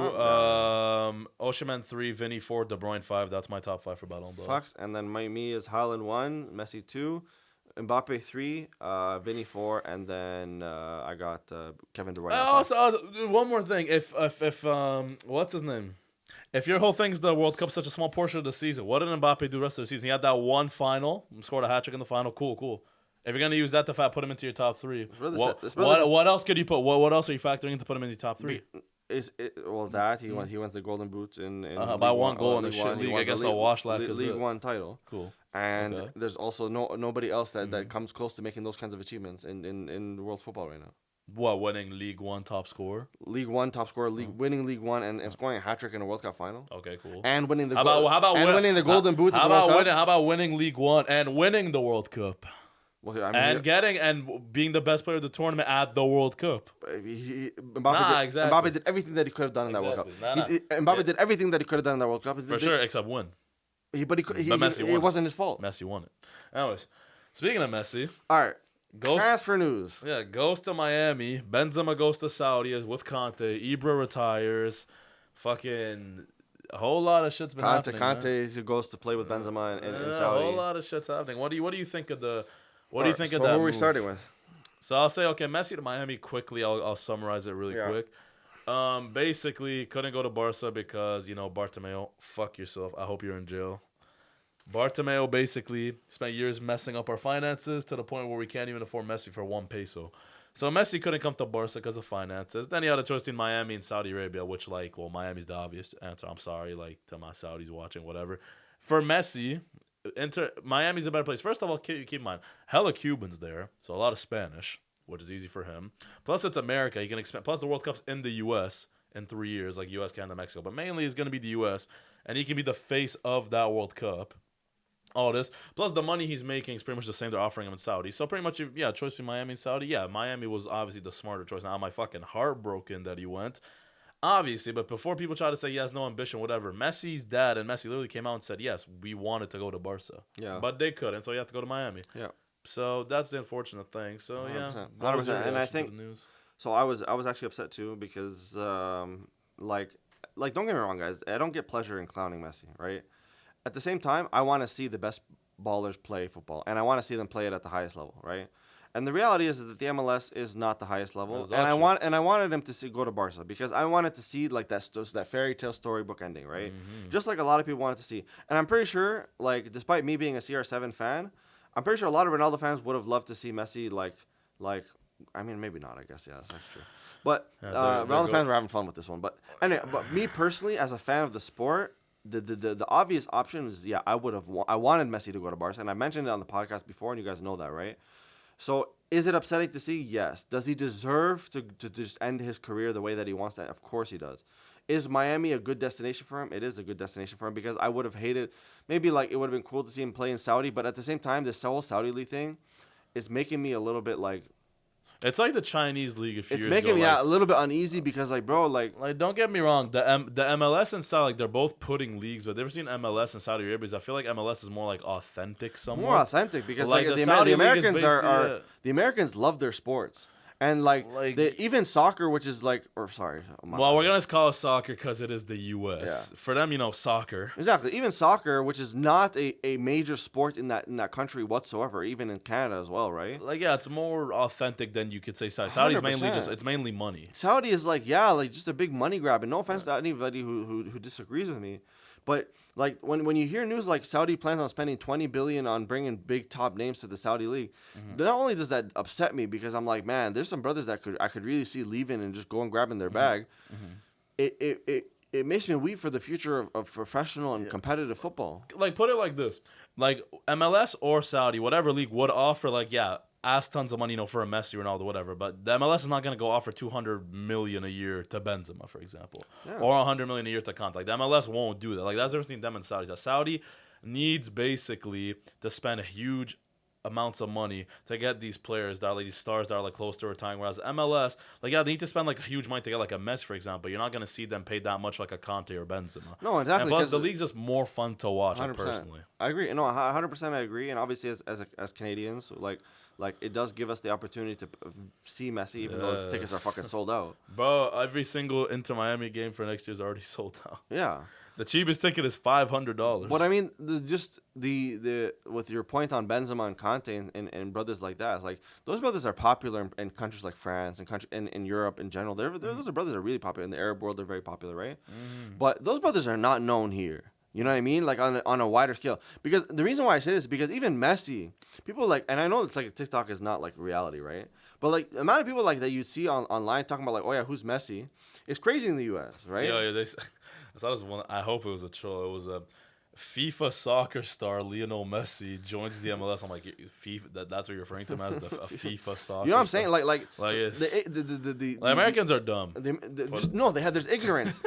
S2: Osimhen 3, Vinny 4, De Bruyne 5. That's my top 5 for Ballon d'Or.
S1: Fox, and then me is Haaland 1, Messi 2, Mbappe 3, Vinny 4, and then I got Kevin De Bruyne.
S2: Also, one more thing. If what's his name? If your whole thing's the World Cup, such a small portion of the season, what did Mbappe do the rest of the season? He had that one final, scored a hat trick in the final. Cool. If you're gonna use that to put him into your top 3, what else could you put? What else are you factoring in to put him in your top 3?
S1: He wins the Golden Boot in
S2: by one goal in the shit league against a wash
S1: League 1 title.
S2: Cool.
S1: And there's also nobody else that comes close to making those kinds of achievements in world football right now.
S2: What, winning League 1 top scorer?
S1: League 1 top scorer, winning League 1 and scoring a hat trick in a World Cup final.
S2: Okay, cool.
S1: And winning the
S2: winning
S1: the Golden Boot. How
S2: about winning League 1 and winning the World Cup?
S1: Well, I mean,
S2: and being the best player of the tournament at the World Cup.
S1: Mbappe did everything that he could have done in that World Cup. Mbappe did everything that he could have done in that World Cup.
S2: For sure, except win.
S1: But Messi won. It wasn't his fault.
S2: Messi won it. Anyways, speaking of Messi.
S1: All right. Transfer news.
S2: Yeah, goes to Miami. Benzema goes to Saudi with Conte. Ibra retires. Fucking a whole lot of shit's been happening.
S1: Conte goes to play with Benzema in Saudi.
S2: A whole lot of shit's happening. What do you think of the... What do you think of that?
S1: So who are we
S2: move?
S1: starting with?
S2: So I'll say, okay, Messi to Miami quickly. I'll summarize it really quick. Basically, couldn't go to Barca because, Bartomeu, fuck yourself. I hope you're in jail. Bartomeu basically spent years messing up our finances to the point where we can't even afford Messi for 1 peso. So Messi couldn't come to Barca because of finances. Then he had a choice between Miami and Saudi Arabia, which, Miami's the obvious answer. I'm sorry, to my Saudis watching, whatever. For Messi... Miami's a better place. First of all, keep in mind, hella Cubans there, so a lot of Spanish, which is easy for him. Plus, it's America. You can expect. Plus, the World Cup's in the U.S. in 3 years, like U.S., Canada, Mexico. But mainly, it's going to be the U.S., and he can be the face of that World Cup. All this. Plus, the money he's making is pretty much the same they're offering him in Saudi. So, pretty much, choice between Miami and Saudi. Yeah, Miami was obviously the smarter choice. Now, am I fucking heartbroken that he went? Obviously, but before people try to say he has no ambition, whatever, Messi's dad and Messi literally came out and said, yes, we wanted to go to Barca.
S1: Yeah.
S2: But they couldn't, so you have to go to Miami.
S1: Yeah.
S2: So that's the unfortunate thing. So,
S1: 100%.
S2: yeah.
S1: 100%. And I think, so I was actually upset too because, don't get me wrong, guys. I don't get pleasure in clowning Messi, right? At the same time, I want to see the best ballers play football, and I want to see them play it at the highest level, right? And the reality is that the MLS is not the highest level, and I wanted him to go to Barca because I wanted to see that fairy tale storybook ending, right? Mm-hmm. Just like a lot of people wanted to see, and I'm pretty sure, despite me being a CR7 fan, I'm pretty sure a lot of Ronaldo fans would have loved to see Messi I mean, maybe not, I guess, yeah, that's true. But Ronaldo fans were having fun with this one. But anyway, me personally, as a fan of the sport, the obvious option is I wanted Messi to go to Barca, and I mentioned it on the podcast before, and you guys know that, right? So is it upsetting to see? Yes. Does he deserve to just end his career the way that he wants to? Of course he does. Is Miami a good destination for him? It is a good destination for him because I would have hated, maybe it would have been cool to see him play in Saudi, but at the same time, this whole Saudi league thing is making me a little bit
S2: it's like the Chinese league a few years ago.
S1: It's making me a little bit uneasy because, bro,
S2: don't get me wrong. The MLS and Saudi, they're both putting leagues, but they've seen MLS and Saudi Arabia. I feel like MLS is more, authentic somewhat.
S1: More authentic because, the Americans the Americans love their sports. And even soccer, which is like, or sorry,
S2: we're gonna call it soccer because it is the U.S.
S1: Yeah.
S2: For them, soccer.
S1: Exactly. Even soccer, which is not a major sport in that country whatsoever, even in Canada as well, right?
S2: It's more authentic than you could say Saudi. Saudi's mainly
S1: 100%.
S2: it's mainly money.
S1: Saudi is just a big money grab. And no offense to anybody who disagrees with me, but like when you hear news like Saudi plans on spending $20 billion on bringing big top names to the Saudi league, not only does that upset me because I'm like, man, there's some brothers that I could really see leaving and just going grabbing their bag. It makes me weep for the future of professional and competitive football.
S2: Like, put it like this: like MLS or Saudi, whatever league would offer ass tons of money, for a Messi, Ronaldo, whatever. But the MLS is not going to go offer $200 million a year to Benzema, for example, or $100 million a year to Conte. Like, the MLS won't do that. Like, that's the difference between them and Saudi. Saudi needs basically to spend huge amounts of money to get these players that are these stars that are close to retiring. Whereas MLS, they need to spend huge money to get a Messi, for example. You're not going to see them paid that much like a Conte or Benzema.
S1: No, exactly.
S2: And plus, the league's just more fun to watch.
S1: 100%.
S2: Personally,
S1: I agree. No, 100% I agree. And obviously, as Canadians, it does give us the opportunity to see Messi, even though its tickets are fucking sold out.
S2: Bro, every single Inter Miami game for next year is already sold out.
S1: Yeah.
S2: The cheapest ticket is $500.
S1: But I mean, the with your point on Benzema and Conte and brothers like that, it's like those brothers are popular in countries like France and in Europe in general. Those are brothers that are really popular in the Arab world. They're very popular, right? But those brothers are not known here. You know what I mean? Like on a wider scale. Because the reason why I say this is because even Messi, people and I know it's TikTok is not reality, right? But the amount of people that you see online talking about oh yeah, who's Messi? It's crazy in the US, right?
S2: Yeah. I saw this one. I hope it was a troll. It was a FIFA soccer star Lionel Messi joins the MLS. I'm like, FIFA. That's what you're referring to him as, a FIFA soccer.
S1: You know what I'm
S2: star.
S1: saying?
S2: The Americans are dumb.
S1: There's ignorance.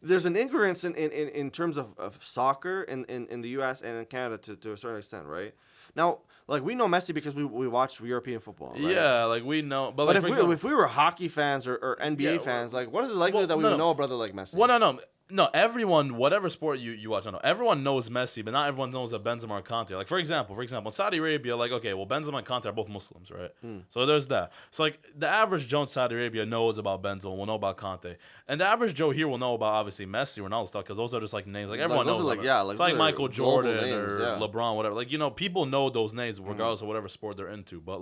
S1: There's an ignorance in terms of soccer in the U.S. and in Canada to a certain extent, right? Now, we know Messi because we watch European football, right?
S2: Yeah, we know. But
S1: if we were hockey fans or NBA fans, what is the likelihood that we would know a brother like Messi?
S2: Well, no. Everyone, whatever sport you watch, everyone knows Messi, but not everyone knows that Benzema or Conte. Like, for example, in Saudi Arabia, okay, well, Benzema and Conte are both Muslims, right? So there's that. So, the average Joe in Saudi Arabia knows about Benzema, will know about Conte. And the average Joe here will know about, obviously, Messi, Ronaldo stuff, because those are just, names. Everyone knows them. It's like Michael Jordan names, LeBron, whatever. People know those names regardless of whatever sport they're into. But,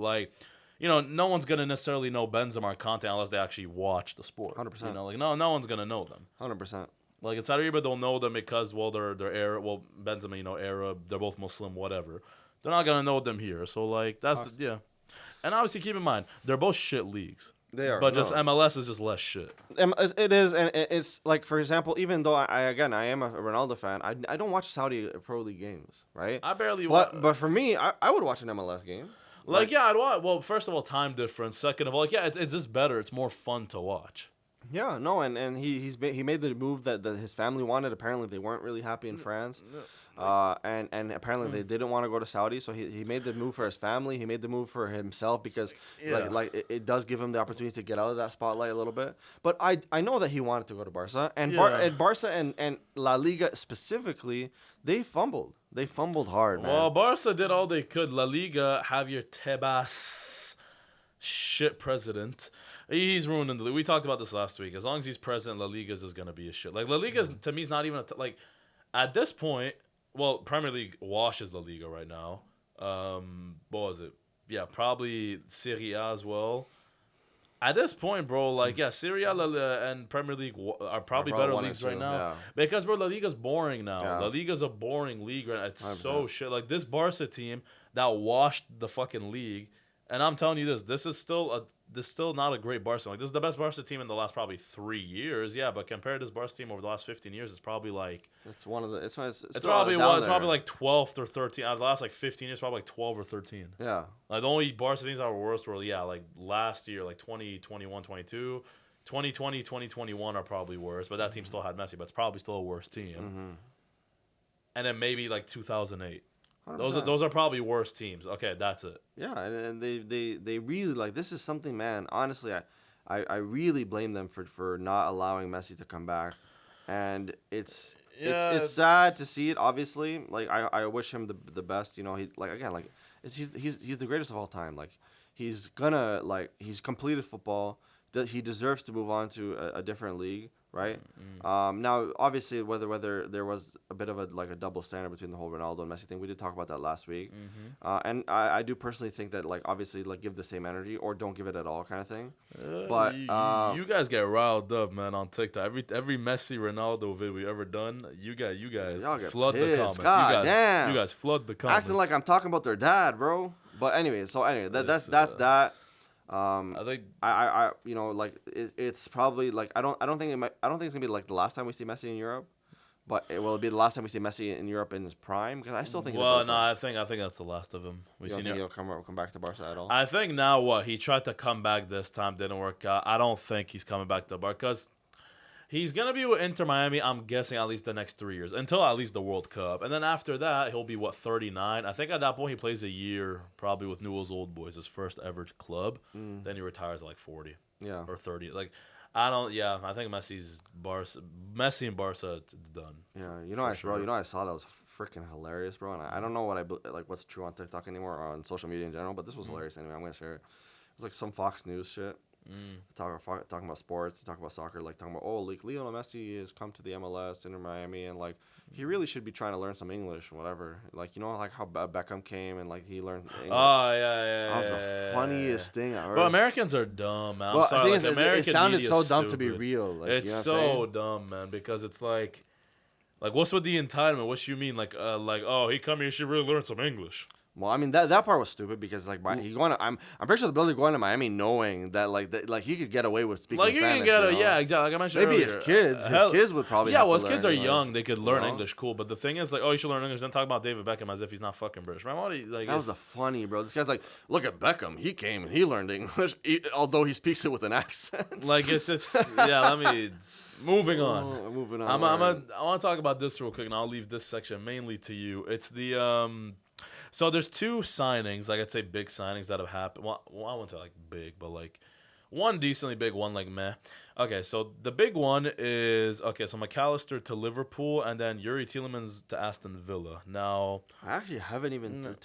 S2: no one's going to necessarily know Benzema or Conte unless they actually watch the sport.
S1: 100%.
S2: No one's going to know them.
S1: 100%.
S2: In Saudi Arabia, they'll know them because, they're Arab. Well, Benzema, Arab. They're both Muslim, whatever. They're not going to know them here. So, that's, yeah. And obviously, keep in mind, they're both shit leagues.
S1: They are.
S2: But just MLS is just less shit.
S1: It is, and it's for example, even though I am a Ronaldo fan, I don't watch Saudi Pro League games, right?
S2: I barely watch.
S1: But for me, I would watch an MLS game.
S2: I'd watch. Well, first of all, time difference. Second of all, it's just better. It's more fun to watch.
S1: Yeah, no, and he made the move that his family wanted. Apparently, they weren't really happy in France, and apparently they didn't want to go to Saudi. So he made the move for his family. He made the move for himself because it does give him the opportunity to get out of that spotlight a little bit. But I know that he wanted to go to Barca, and Barca and La Liga specifically, they fumbled. They fumbled hard, man.
S2: Well, Barca did all they could. La Liga, Javier Tebas, shit president. He's ruining the league. We talked about this last week. As long as he's president, La Liga's is going to be a shit. La Liga's, to me, is not even at this point, well, Premier League washes La Liga right now. What was it? Yeah, probably Serie A as well. At this point, bro, Serie A and Premier League are probably better leagues right now.
S1: Yeah.
S2: Because, bro, La Liga's boring now.
S1: Yeah.
S2: La Liga's a boring league right now. It's
S1: 100%.
S2: so shit. This Barca team that washed the fucking league, and I'm telling you this is still not a great Barca. This is the best Barca team in the last probably 3 years. Yeah, but compared to this Barca team over the last 15 years, it's probably
S1: it's one of the it's
S2: probably 12th or 13th out of the last 15 years, probably 12 or 13.
S1: Yeah.
S2: The only Barca teams that were worst were last year, 2021, 22, 2020, 2021 are probably worse, but that team still had Messi, but it's probably still a worse team.
S1: Mm-hmm.
S2: And then maybe 2008.
S1: 100%.
S2: Those are probably worse teams. Okay, that's it.
S1: Yeah, and they really this is something, man. Honestly, I really blame them for not allowing Messi to come back, and it's sad to see it. Obviously, I wish him the best. He he's the greatest of all time. Like he's completed football. That he deserves to move on to a different league, right? Now, obviously, whether there was a bit of a double standard between the whole Ronaldo and Messi thing, we did talk about that last week, and I do personally think that obviously give the same energy or don't give it at all kind of thing. But
S2: you guys get riled up, man, on TikTok. Every Messi Ronaldo video we ever done, you guys
S1: y'all get
S2: flood
S1: pissed.
S2: the comments.
S1: God damn.
S2: You guys flood the comments.
S1: Acting like I'm talking about their dad, bro. But anyway, that's that.
S2: I think
S1: it's probably I don't think it's gonna be the last time we see Messi in Europe, but it will be the last time we see Messi in Europe in his prime because I still think.
S2: I think that's the last of him.
S1: You don't think he'll come back to Barca at all?
S2: I think now he tried to come back this time, didn't work out. I don't think he's coming back to Barca because he's gonna be with Inter Miami. I'm guessing at least the next 3 years until at least the World Cup, and then after that he'll be 39. I think at that point he plays a year probably with Newell's Old Boys, his first ever club. Then he retires at 40, or 30. I think Messi and Barca, it's done.
S1: Yeah, bro. I saw that was freaking hilarious, bro. And I don't know what's true on TikTok anymore or on social media in general, but this was hilarious anyway. I'm gonna share it. It was some Fox News shit. Talking about sports, talking about soccer, talking about Lionel Messi has come to the MLS in Miami, and he really should be trying to learn some English, whatever. How Beckham came and he learned English.
S2: Oh yeah.
S1: That was the funniest thing I heard.
S2: But Americans are dumb, man.
S1: I'm sorry,
S2: American
S1: it sounded so dumb
S2: stupid.
S1: to be real.
S2: It's so dumb, man, because it's like what's with the entitlement? What you mean? He come here, you should really learn some English.
S1: Well, I mean that part was stupid because I'm pretty sure the brother going to Miami knowing that he could get away with speaking Spanish.
S2: You can get exactly. Like I mentioned
S1: maybe
S2: earlier.
S1: his kids would probably.
S2: Yeah,
S1: have
S2: his
S1: to
S2: kids
S1: learn
S2: are
S1: English,
S2: young. They could learn English, cool. But the thing is, you should learn English. Then talk about David Beckham as if he's not fucking British. Man,
S1: that was funny, bro. This guy's look at Beckham. He came and he learned English, although he speaks it with an accent.
S2: Let me. Moving on.
S1: Moving on.
S2: I want to talk about this real quick, and I'll leave this section mainly to you. It's the So there's two signings, I'd say big signings that have happened. Well, I wouldn't say big, but one decently big, one meh. Okay, so the big one is so McAllister to Liverpool and then Yuri Tielemans to Aston Villa. Now
S1: I actually haven't even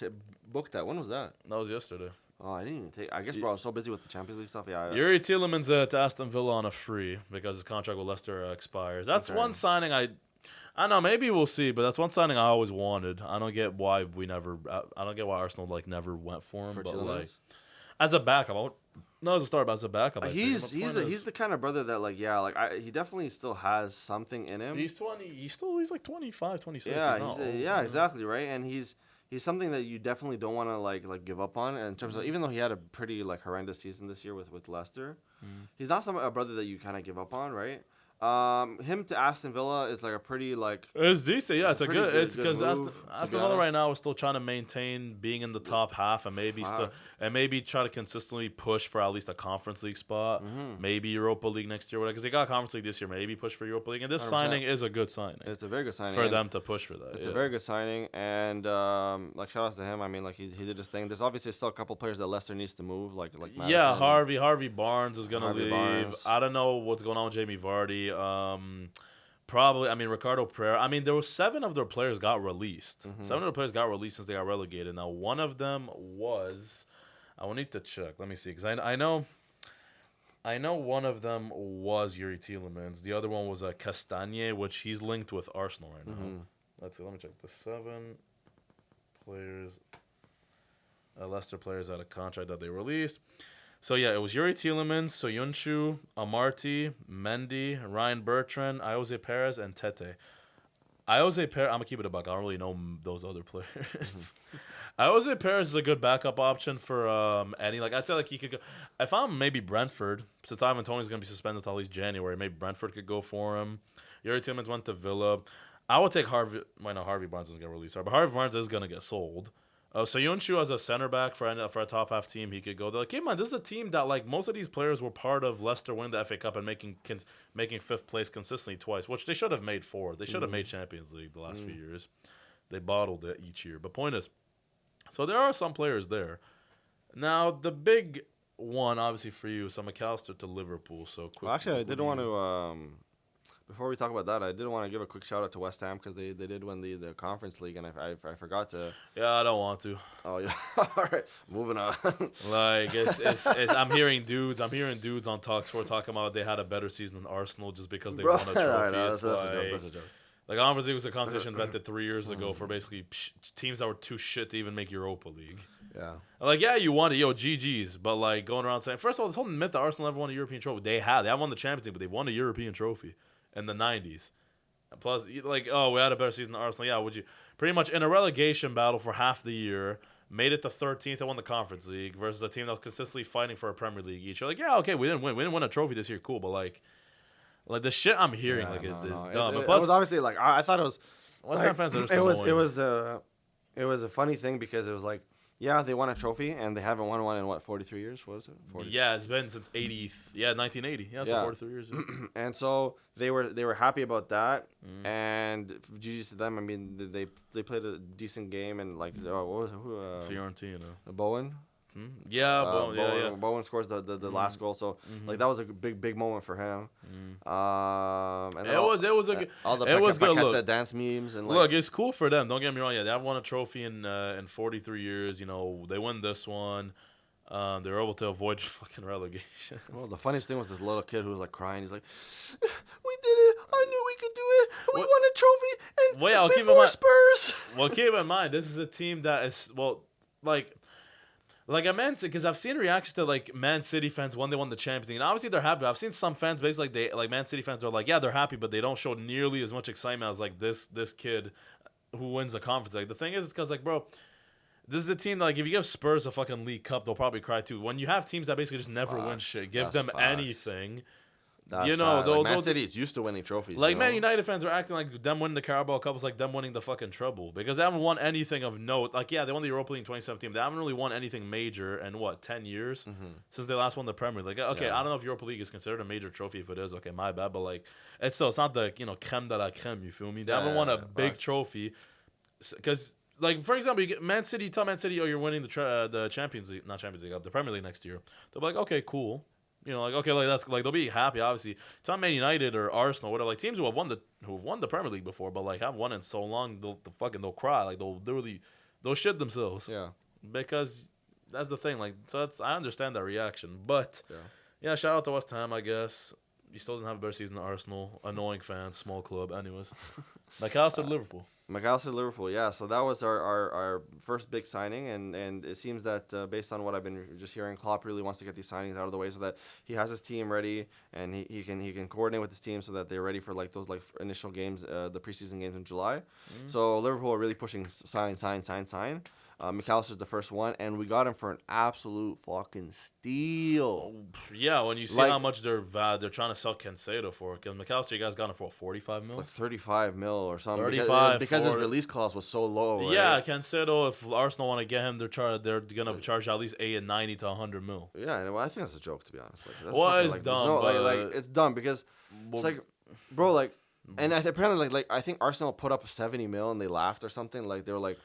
S1: booked that. When was that?
S2: That was yesterday.
S1: Oh, I didn't even take. I guess, bro, I was so busy with the Champions League stuff. Yeah.
S2: Yuri Tielemans to Aston Villa on a free because his contract with Leicester expires. That's one signing I don't know. Maybe we'll see, but that's one signing I always wanted. I don't get why I don't get why Arsenal never went for him. But as a backup, not as a starter, but as a backup.
S1: He's the kind of brother that he definitely still has something in him.
S2: He's 20. He's 25, 26.
S1: Yeah, exactly right. And he's something that you definitely don't want to give up on. And in terms of, even though he had a pretty horrendous season this year with Leicester, he's not a brother that you kind of give up on, right? Him to Aston Villa is a pretty
S2: It's decent, yeah. It's a good. It's because
S1: Aston
S2: Villa right now is still trying to maintain being in the top half and maybe try to consistently push for at least a Conference League spot, maybe Europa League next year, because they got Conference League this year. Maybe push for Europa League, and this 100%. Signing is a good signing.
S1: It's a very good signing
S2: for them to push for that.
S1: It's a very good signing, and shout outs to him. I mean, he did his thing. There's obviously still a couple players that Leicester needs to move, Madison.
S2: Yeah, Harvey Barnes is gonna leave. I don't know what's going on with Jamie Vardy. Probably, Ricardo Pereira. There were 7 of their players got released. 7 of their players got released since they got relegated. Now, one of them was, I will need to check. Let me see, because I know one of them was Yuri Tielemans. The other one was Castagne, which he's linked with Arsenal right now. Let's see. Let me check. The 7 players, Leicester players out of contract that they released. So, yeah, it was Yuri Tielemans, Soyuncu, Amarty, Mendy, Ryan Bertrand, Ayoze Perez, and Tete. Ayoze Perez, I'm going to keep it a buck. I don't really know those other players. Ayoze Perez is a good backup option for any. I'd say he could go. If I'm maybe Brentford, since Ivan Toney's going to be suspended until at least January, maybe Brentford could go for him. Yuri Tielemans went to Villa. I would take Harvey. Well, no, Harvey Barnes doesn't get released. But Harvey Barnes is going to get sold. So Yonshu as a center back for a top half team, he could go. They're keep in mind, this is a team that most of these players were part of Leicester winning the FA Cup and making 5th place consistently twice, which they should have made 4. They should have made Champions League the last few years. They bottled it each year. But point is, so there are some players there. Now the big one, obviously for you, is McAllister to Liverpool. So quick.
S1: Well, actually, I did want to. Before we talk about that, I did want to give a quick shout out to West Ham because they did win the Conference League, and I forgot to.
S2: Yeah, I don't want to.
S1: Oh yeah. All right, moving on.
S2: Like it's I'm hearing dudes on Talksport talking about they had a better season than Arsenal just because they won a trophy.
S1: That's a joke.
S2: Like Conference League was a competition invented 3 years ago for basically teams that were too shit to even make Europa League.
S1: Yeah.
S2: Like, yeah, you won it, yo, GG's. But, like, going around saying, first of all, this whole myth that Arsenal never won a European trophy. They have won the Champions League, but they won a European trophy in the 90s. And plus, like, oh, we had a better season than Arsenal. Yeah, would you? Pretty much in a relegation battle for half the year, made it to 13th and won the Conference League versus a team that was consistently fighting for a Premier League each. You're like, yeah, okay, we didn't win. We didn't win a trophy this year, cool. But, like the shit I'm hearing, is dumb.
S1: It was obviously, like, I thought it was...
S2: West Ham fans are just
S1: It was a funny thing because it was like, yeah, they won a trophy, and they haven't won one in, what, 43 years? What is it? 40?
S2: Yeah, it's been since 1980. Yeah, so 43 years. Yeah.
S1: And so they were happy about that, and GG to them. I mean, they played a decent game, and, like, what was it?
S2: Fiorentina.
S1: Bowen?
S2: Yeah, Bowen,
S1: Bowen scores the last goal, so like that was a big moment for him. And
S2: it was a good.
S1: All the
S2: it was good. Look,
S1: the dance memes and, like,
S2: look, it's cool for them. Don't get me wrong. Yeah, they have won a trophy in 43 years. You know, they win this one. They were able to avoid fucking relegation.
S1: Well, the funniest thing was this little kid who was, like, crying. He's like, "We did it! I knew we could do it! We won a trophy and before Spurs."
S2: Well, keep in mind, this is a team that is like a Man City, because I've seen reactions to, like, Man City fans when they won the Champions League, and obviously they're happy. I've seen some fans basically Man City fans are like, yeah, they're happy, but they don't show nearly as much excitement as, like, this kid who wins the Conference League. The thing is, it's because, like, bro, this is a team that, like, if you give Spurs a fucking League Cup, they'll probably cry too. When you have teams that basically just never win shit, give them anything.
S1: That's Man City is used to winning trophies.
S2: Like, Man United fans are acting like them winning the Carabao Cup is like them winning the fucking treble because they haven't won anything of note. Like, yeah, they won the Europa League in 2017. But they haven't really won anything major in, 10 years since they last won the Premier League. Okay, I don't know if Europa League is considered a major trophy. If it is, okay, my bad. But, like, it's not the, creme de la creme, you feel me? They haven't won a big trophy because, like, for example, you get Man City, tell Man City, oh, you're winning the Champions League, not Champions League, the Premier League next year. They'll be like, okay, cool. You know, like, okay, like, that's, like, they'll be happy, obviously. It's not Man United or Arsenal, whatever, like, teams who have won the Premier League before, but, like, have won in so long, they'll cry, like, they'll shit themselves.
S1: Yeah.
S2: Because that's the thing, like, so I understand that reaction, but yeah, shout out to West Ham, I guess. You still didn't have a better season than Arsenal. Annoying fans, small club, anyways. McAllister, Liverpool.
S1: McAllister, Liverpool, yeah. So that was our first big signing, and it seems that based on what I've been just hearing, Klopp really wants to get these signings out of the way so that he has his team ready and he can coordinate with his team so that they're ready for, like, those, like, initial games, the preseason games in July. So Liverpool are really pushing sign. McAllister's the first one, and we got him for an absolute fucking steal.
S2: Yeah, when you see, like, how much they're trying to sell Cancelo for, because McAllister, you guys got him for 45 mil?
S1: Like 35 mil or something.
S2: 35
S1: because his release clause was so low. Right?
S2: Yeah, Cancelo, if Arsenal want to get him, they're gonna charge at least 90 to 100 mil.
S1: Yeah, and I think that's a joke, to be honest. Like,
S2: well, it's dumb.
S1: It's dumb because it's like, bro, like, and apparently, like I think Arsenal put up 70 mil and they laughed or something. Like, they were like,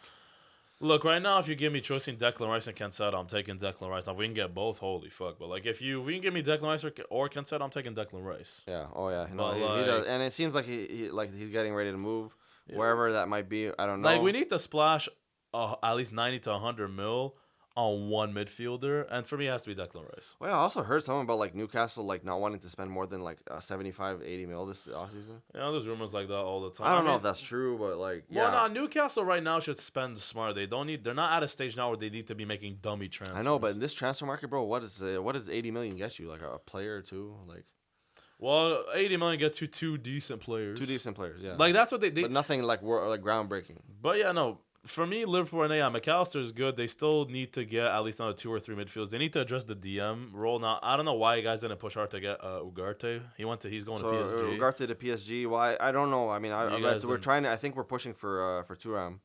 S2: look, right now, if you give me choice in Declan Rice and Cancelo, I'm taking Declan Rice. Now, if we can get both, holy fuck. But, like, if you can give me Declan Rice or Cancelo, I'm taking Declan Rice.
S1: Yeah. Oh, yeah. No, he does. And it seems like he's getting ready to move wherever that might be. I don't know.
S2: Like, we need to splash at least 90 to 100 mil on one midfielder, and for me, it has to be Declan Rice.
S1: Well, I also heard something about, like, Newcastle, like, not wanting to spend more than, like, 75, 80 mil this offseason.
S2: Yeah, there's rumors like that all the time.
S1: I don't know if that's true, but, like, yeah.
S2: Well, no, Newcastle right now should spend smart. They're not at a stage now where they need to be making dummy transfers.
S1: I know, but in this transfer market, bro, what does 80 million get you? Like, a player or two? Like,
S2: well, 80 million gets you two decent players.
S1: Two decent players, yeah.
S2: Like, that's what they
S1: but nothing, like groundbreaking.
S2: But, yeah, no. For me, Liverpool and McAllister is good. They still need to get at least another 2 or 3 midfielders. They need to address the DM role. Now, I don't know why you guys didn't push hard to get Ugarte. He's going to PSG.
S1: Ugarte to PSG. Why? I don't know. I mean, we're trying to. I think we're pushing for Thuram.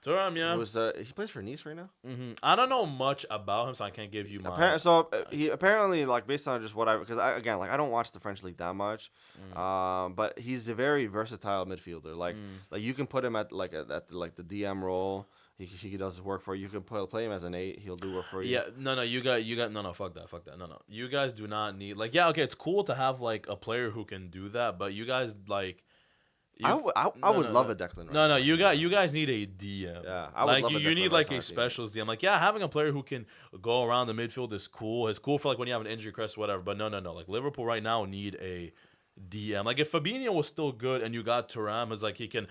S2: Thuram, yeah.
S1: He plays for Nice right now.
S2: Mm-hmm. I don't know much about him, so I can't give you my.
S1: He apparently, like, based on just what because I don't watch the French league that much, but he's a very versatile midfielder. Like you can put him at the DM role, he does his work for you. You can play him as an 8. He'll do work for you.
S2: Yeah, no, you got no, fuck that. No. You guys do not need like okay, it's cool to have like a player who can do that, but you guys like
S1: I would love a Declan Rice.
S2: No, you guys need a DM.
S1: Yeah, I would love a
S2: you
S1: Declan
S2: need
S1: Rice
S2: like
S1: on
S2: a
S1: our team.
S2: specialist DM. Like having a player who can go around the midfield is cool. It's cool for like when you have an injury crest or whatever. But no. Like Liverpool right now need a DM. Like if Fabinho was still good and you got Thuram as like he can,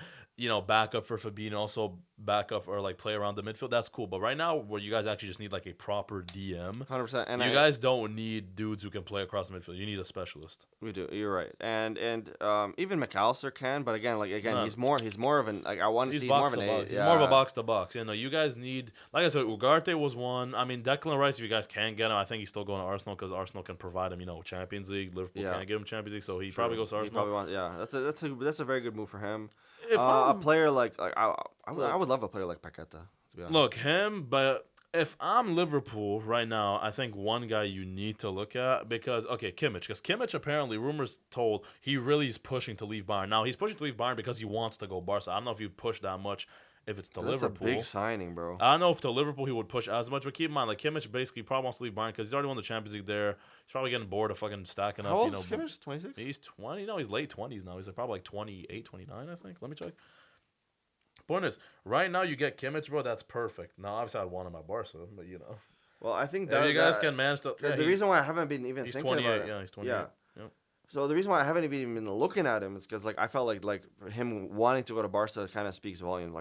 S2: back up for Fabinho, also back up or like play around the midfield, that's cool. But right now where you guys actually just need like a proper DM.
S1: 100%. And
S2: you guys don't need dudes who can play across the midfield. You need a specialist.
S1: We do. You're right. And even McAllister can, but again, he's more of an like I want to see more of an 8.
S2: He's more of a box to box. You guys need, like I said, Ugarte was one. I mean, Declan Rice, if you guys can get him, I think he's still going to Arsenal because Arsenal can provide him, Champions League. Liverpool can't give him Champions League, so he probably goes to Arsenal.
S1: That's a very good move for him. A player like I would love a player like Paqueta. To be honest.
S2: Look, him, but if I'm Liverpool right now, I think one guy you need to look at because Kimmich apparently rumors told he really is pushing to leave Bayern. Now he's pushing to leave Bayern because he wants to go Barca. I don't know if you push that much. If it's to Liverpool,
S1: that's a big signing, bro.
S2: I don't know if to Liverpool he would push as much, but keep in mind, like Kimmich basically probably wants to leave Bayern because he's already won the Champions League there. He's probably getting bored of fucking stacking up.
S1: How old is Kimmich? 26.
S2: He's 20. No, he's late 20s now. He's like probably like 28, 29, I think. Let me check. Point is, right now you get Kimmich, bro. That's perfect. Now, obviously, I'd want him at Barca, but
S1: Well, I think
S2: that you guys can manage to.
S1: The reason why I haven't been even thinking about it.
S2: Yeah, he's 28. Yeah. Yep.
S1: So the reason why I haven't even been looking at him is because I felt like him wanting to go to Barca kind of speaks volumes.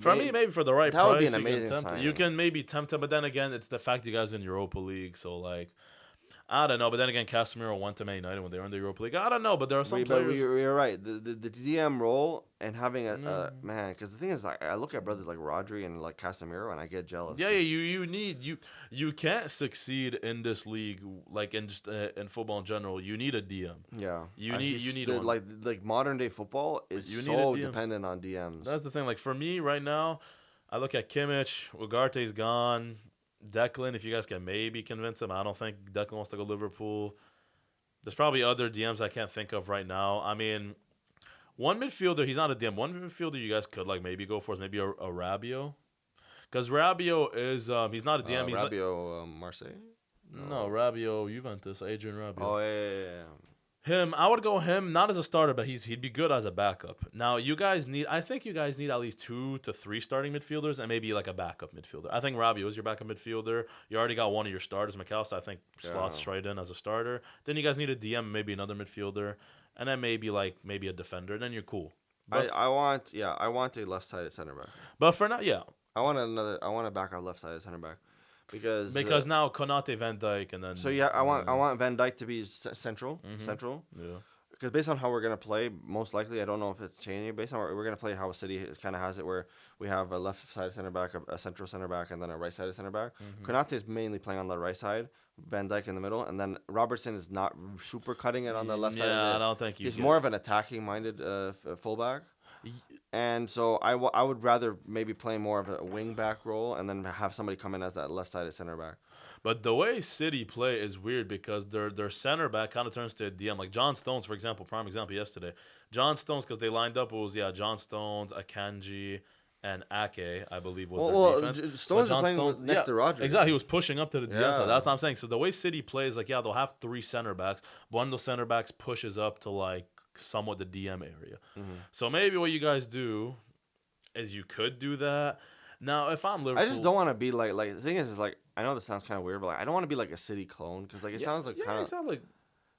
S2: For me, maybe for the right price,
S1: would be an amazing signing.
S2: You can maybe tempt him, but then again, it's the fact you guys are in Europa League, so I don't know. But then again, Casemiro went to Man United when they were in the Europa League. I don't know, but there are some players.
S1: You're right. The DM role and having a man, because the thing is, I look at brothers like Rodri and like Casemiro, and I get jealous.
S2: Yeah. You can't succeed in this league in just in football in general. You need a DM.
S1: Yeah.
S2: You need one.
S1: Like modern day football is so dependent on DMs.
S2: That's the thing. Like for me right now, I look at Kimmich. Ugarte's gone. Declan, if you guys can maybe convince him. I don't think Declan wants to go Liverpool. There's probably other DMs I can't think of right now. I mean, one midfielder, he's not a DM. One midfielder you guys could maybe go for is maybe a Rabiot. Because Rabiot is, he's not a DM. He's
S1: Rabiot, Marseille?
S2: No, Rabiot, Juventus, Adrian Rabiot.
S1: Oh, yeah.
S2: Him, I would go him not as a starter, but he'd be good as a backup. Now I think you guys need at least 2 to 3 starting midfielders and maybe like a backup midfielder. I think Rabiot is your backup midfielder. You already got one of your starters, McAllister. I think slots straight in as a starter. Then you guys need a DM, maybe another midfielder, and then maybe a defender. Then you're cool.
S1: I want a left-sided center back.
S2: But for now, yeah,
S1: I want a backup left-sided center back. Because
S2: now Konate, Van Dijk, and then
S1: I want Van Dijk to be central.
S2: Yeah.
S1: Because based on how we're gonna play, most likely I don't know if it's changing. Based on we're gonna play how City kind of has it, where we have a left-sided center back, a central center back, and then a right-sided center back. Konate is mainly playing on the right side, Van Dijk in the middle, and then Robertson is not super cutting it on the left side.
S2: Yeah, I don't think
S1: he's more of an attacking-minded fullback. And so I would rather maybe play more of a wing back role and then have somebody come in as that left-sided center back.
S2: But the way City play is weird because their center back kind of turns to a DM. Like John Stones, for example, prime example yesterday. John Stones, because they lined up, it was John Stones, Akanji, and Ake, I believe, was their defense.
S1: Stones is playing next to Rodri.
S2: Exactly, he was pushing up to the DM side. That's what I'm saying. So the way City plays, they'll have 3 center backs. One of those center backs pushes up to somewhat the DM area. So maybe what you guys do is you could do that. Now, if I'm Liverpool,
S1: I just don't want to be the thing is I know this sounds kind of weird, but I don't want to be like a City clone because it sounds like kind of.
S2: It sounds like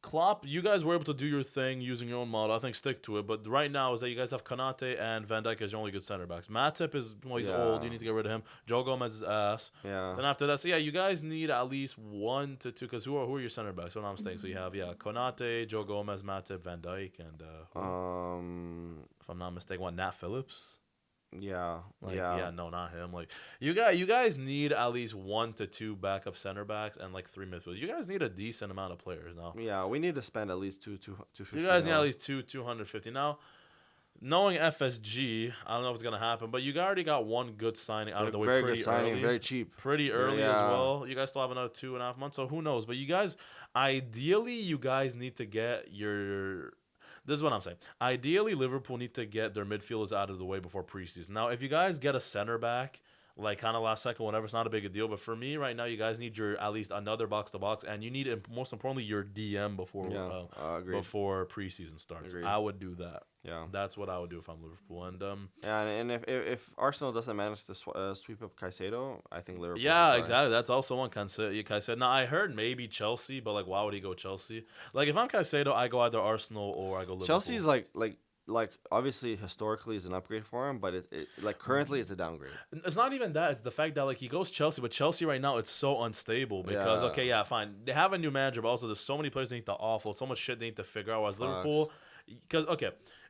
S2: Klopp. You guys were able to do your thing using your own model. I think stick to it. But right now is that you guys have Konate and Van Dijk as your only good center backs. Matip is he's old. You need to get rid of him. Joe Gomez is ass.
S1: Yeah.
S2: Then after that, you guys need at least 1 to 2 because who are your center backs? What I'm saying. So you have Konate, Joe Gomez, Matip, Van Dijk, and if I'm not mistaken, Nat Phillips.
S1: Yeah.
S2: No, not him. You guys need at least 1 to 2 backup center backs and 3 midfielders. You guys need a decent amount of players now.
S1: Yeah, we need to spend at least 250.
S2: You guys need at least 250 now. Knowing FSG, I don't know if it's gonna happen, but you already got one good signing out of the way.
S1: Very good signing, very cheap,
S2: pretty early as well. You guys still have another 2.5 months, so who knows? But you guys, ideally, you guys need to get your. This is what I'm saying. Ideally, Liverpool need to get their midfielders out of the way before preseason. Now, if you guys get a center back, like kind of last second, whatever, it's not a big a deal. But for me, right now, you guys need your at least another box to box, and you need most importantly your DM before before preseason starts.
S1: Agreed.
S2: I would do that.
S1: Yeah,
S2: that's what I would do if I'm Liverpool. And
S1: and if Arsenal doesn't manage to sweep up Caicedo, I think Liverpool.
S2: Yeah, exactly. That's also one Caicedo. Now I heard maybe Chelsea, but like, why would he go Chelsea? Like, if I'm Caicedo, I go either Arsenal or I go Liverpool.
S1: Chelsea's like obviously historically is an upgrade for him, but it like currently it's a downgrade.
S2: It's not even that. It's the fact that like he goes Chelsea, but Chelsea right now it's so unstable because fine, they have a new manager, but also there's so many players they need to offload, so much shit they need to figure out. Whereas Liverpool, because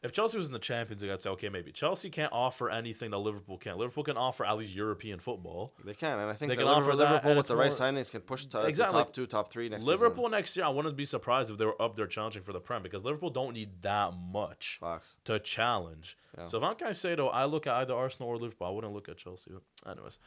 S2: if Chelsea was in the Champions League, I'd say okay, maybe Chelsea can't offer anything that Liverpool can. Liverpool can offer at least European football.
S1: They can, and I think
S2: they can
S1: offer Liverpool with the right
S2: more,
S1: signings can push to
S2: exactly.
S1: top 2, top 3 next
S2: Liverpool
S1: season.
S2: Next year, I wouldn't be surprised if they were up there challenging for the Prem because Liverpool don't need that much to challenge. Yeah. So if I'm Caicedo, I look at either Arsenal or Liverpool. I wouldn't look at Chelsea. Anyways.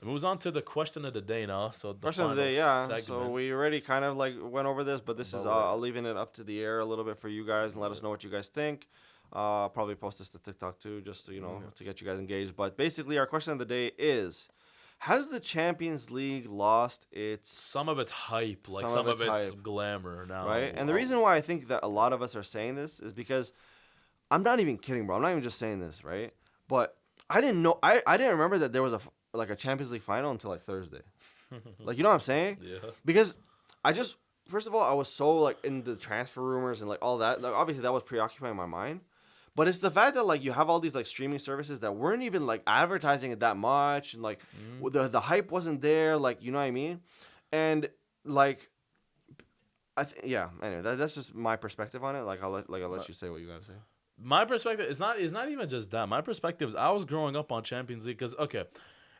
S2: It moves on to the question of the day now. So the
S1: question of the day, segment. So we already kind of like went over this, but this is leaving it up to the air a little bit for you guys and let us know what you guys think. Probably post this to TikTok too, just to, to get you guys engaged. But basically, our question of the day is: has the Champions League lost some
S2: of its hype, like some of its glamour now?
S1: Right, and the reason why I think that a lot of us are saying this is because I'm not even kidding, bro. I'm not even just saying this, right? But I didn't know. I didn't remember that there was a Champions League final until like Thursday. Like, you know what I'm saying?
S2: Yeah.
S1: Because first of all, I was so like in the transfer rumors and like all that. Like, obviously, that was preoccupying my mind. But it's the fact that like you have all these like streaming services that weren't even like advertising it that much, and like the hype wasn't there. Like, you know what I mean? And like, Anyway, that's just my perspective on it. Like I'll let you say what you gotta say.
S2: My perspective is not even just that. My perspective is I was growing up on Champions League because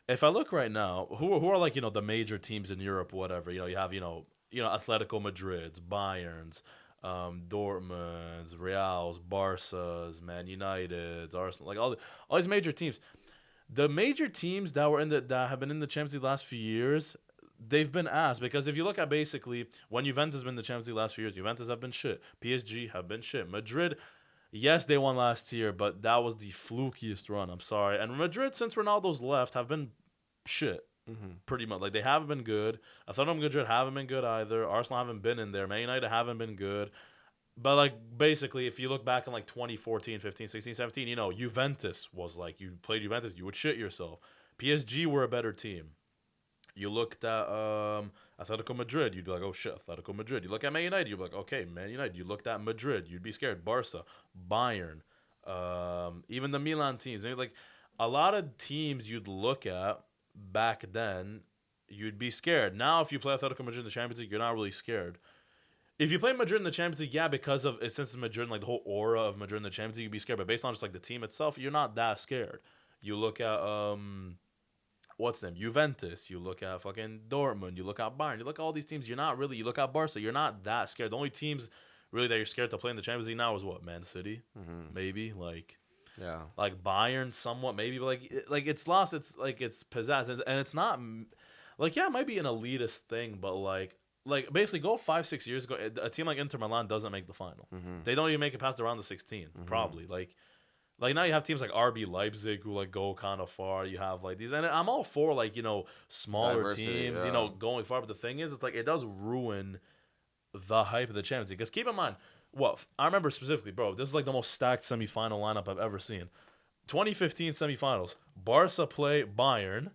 S2: if I look right now, who are like the major teams in Europe, whatever. You have Atletico Madrid's, Bayern's. Dortmund's, Real's, Barca's, Man United's, Arsenal, like all these major teams. The major teams that have been in the Champions League last few years, they've been asked because if you look at basically when Juventus has been in the Champions League last few years, Juventus have been shit. PSG have been shit. Madrid, yes, they won last year, but that was the flukiest run. I'm sorry. And Madrid, since Ronaldo's left, have been shit. Pretty much. Like, they haven't been good. Atletico Madrid haven't been good either. Arsenal haven't been in there. Man United haven't been good. But, like, basically, if you look back in, like, 2014, 15, 16, 17, Juventus was, like, you played Juventus, you would shit yourself. PSG were a better team. You looked at Atletico Madrid, you'd be like, oh, shit, Atletico Madrid. You look at Man United, you'd be like, okay, Man United. You looked at Madrid, you'd be scared. Barca, Bayern, even the Milan teams. Maybe, like, a lot of teams you'd look at back then, you'd be scared. Now, if you play Atletico Madrid in the Champions League, you're not really scared. If you play Madrid in the Champions League, yeah, because of since it's Madrid, like the whole aura of Madrid in the Champions League, you'd be scared. But based on just like the team itself, you're not that scared. You look at what's them? Juventus. You look at fucking Dortmund. You look at Bayern. You look at all these teams. You're not really. You look at Barca. You're not that scared. The only teams really that you're scared to play in the Champions League now is what? Man City, maybe like.
S1: Yeah,
S2: like Bayern, somewhat maybe, but like it's lost. It's like it's possessed, and it's not like it might be an elitist thing, but like basically go 5-6 years ago, a team like Inter Milan doesn't make the final. They don't even make it past the round of 16, probably. Like now you have teams like RB Leipzig who like go kind of far. You have like these, and I'm all for like smaller
S1: diversity,
S2: teams, going far. But the thing is, it's like it does ruin the hype of the Champions League. Because keep in mind. What I remember specifically, bro, this is like the most stacked semifinal lineup I've ever seen. 2015 semifinals. Barca play Bayern.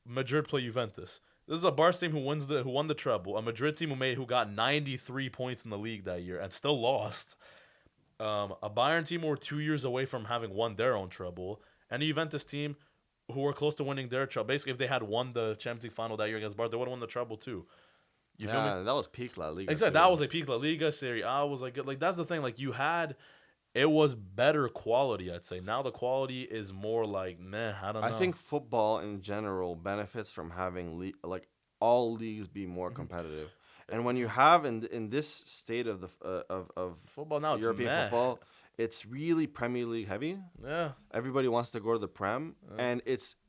S2: Madrid play Juventus. This is a Barca team who won the treble. A Madrid team who got 93 points in the league that year and still lost. A Bayern team who were 2 years away from having won their own treble. And a Juventus team who were close to winning their treble. Basically, if they had won the Champions League final that year against Barca, they would have won the treble too. You feel me?
S1: That was peak La Liga.
S2: Exactly, that was like peak La Liga. Serie A was like good. Like that's the thing. Like it was better quality. I'd say now the quality is more like meh. I don't know.
S1: I think football in general benefits from having like all leagues be more competitive. And when you have in this state of the of
S2: football now,
S1: European football, it's really Premier League heavy.
S2: Yeah,
S1: everybody wants to go to the Prem, and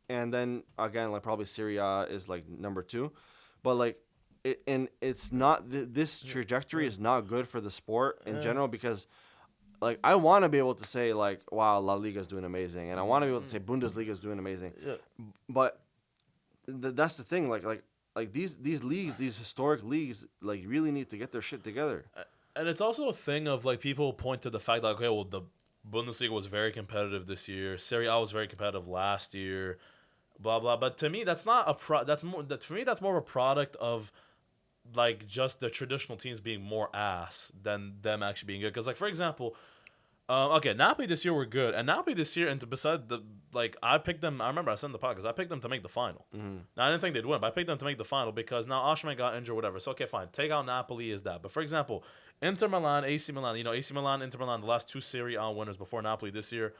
S1: then again like probably Serie A is like number 2, but like. It's not this trajectory is not good for the sport in general because like I want to be able to say like, wow, La Liga is doing amazing, and I want to be able to say Bundesliga is doing amazing.
S2: Yeah.
S1: But that's the thing, like these leagues, these historic leagues, like really need to get their shit together.
S2: And it's also a thing of like people point to the fact that okay, well the Bundesliga was very competitive this year. Serie A was very competitive last year. Blah blah. But to me, that's not a That's more. For me, that's more of a product of like just the traditional teams being more ass than them actually being good. Because like for example, okay, Napoli this year were good, and Napoli this year, and beside the like, I picked them. I remember I said in the podcast, I picked them to make the final.
S1: Mm-hmm.
S2: Now I didn't think they'd win, but I picked them to make the final because now Osimhen got injured, whatever. So okay, fine, take out Napoli is that. But for example, Inter Milan, AC Milan, AC Milan, Inter Milan, the last two Serie A winners before Napoli this year.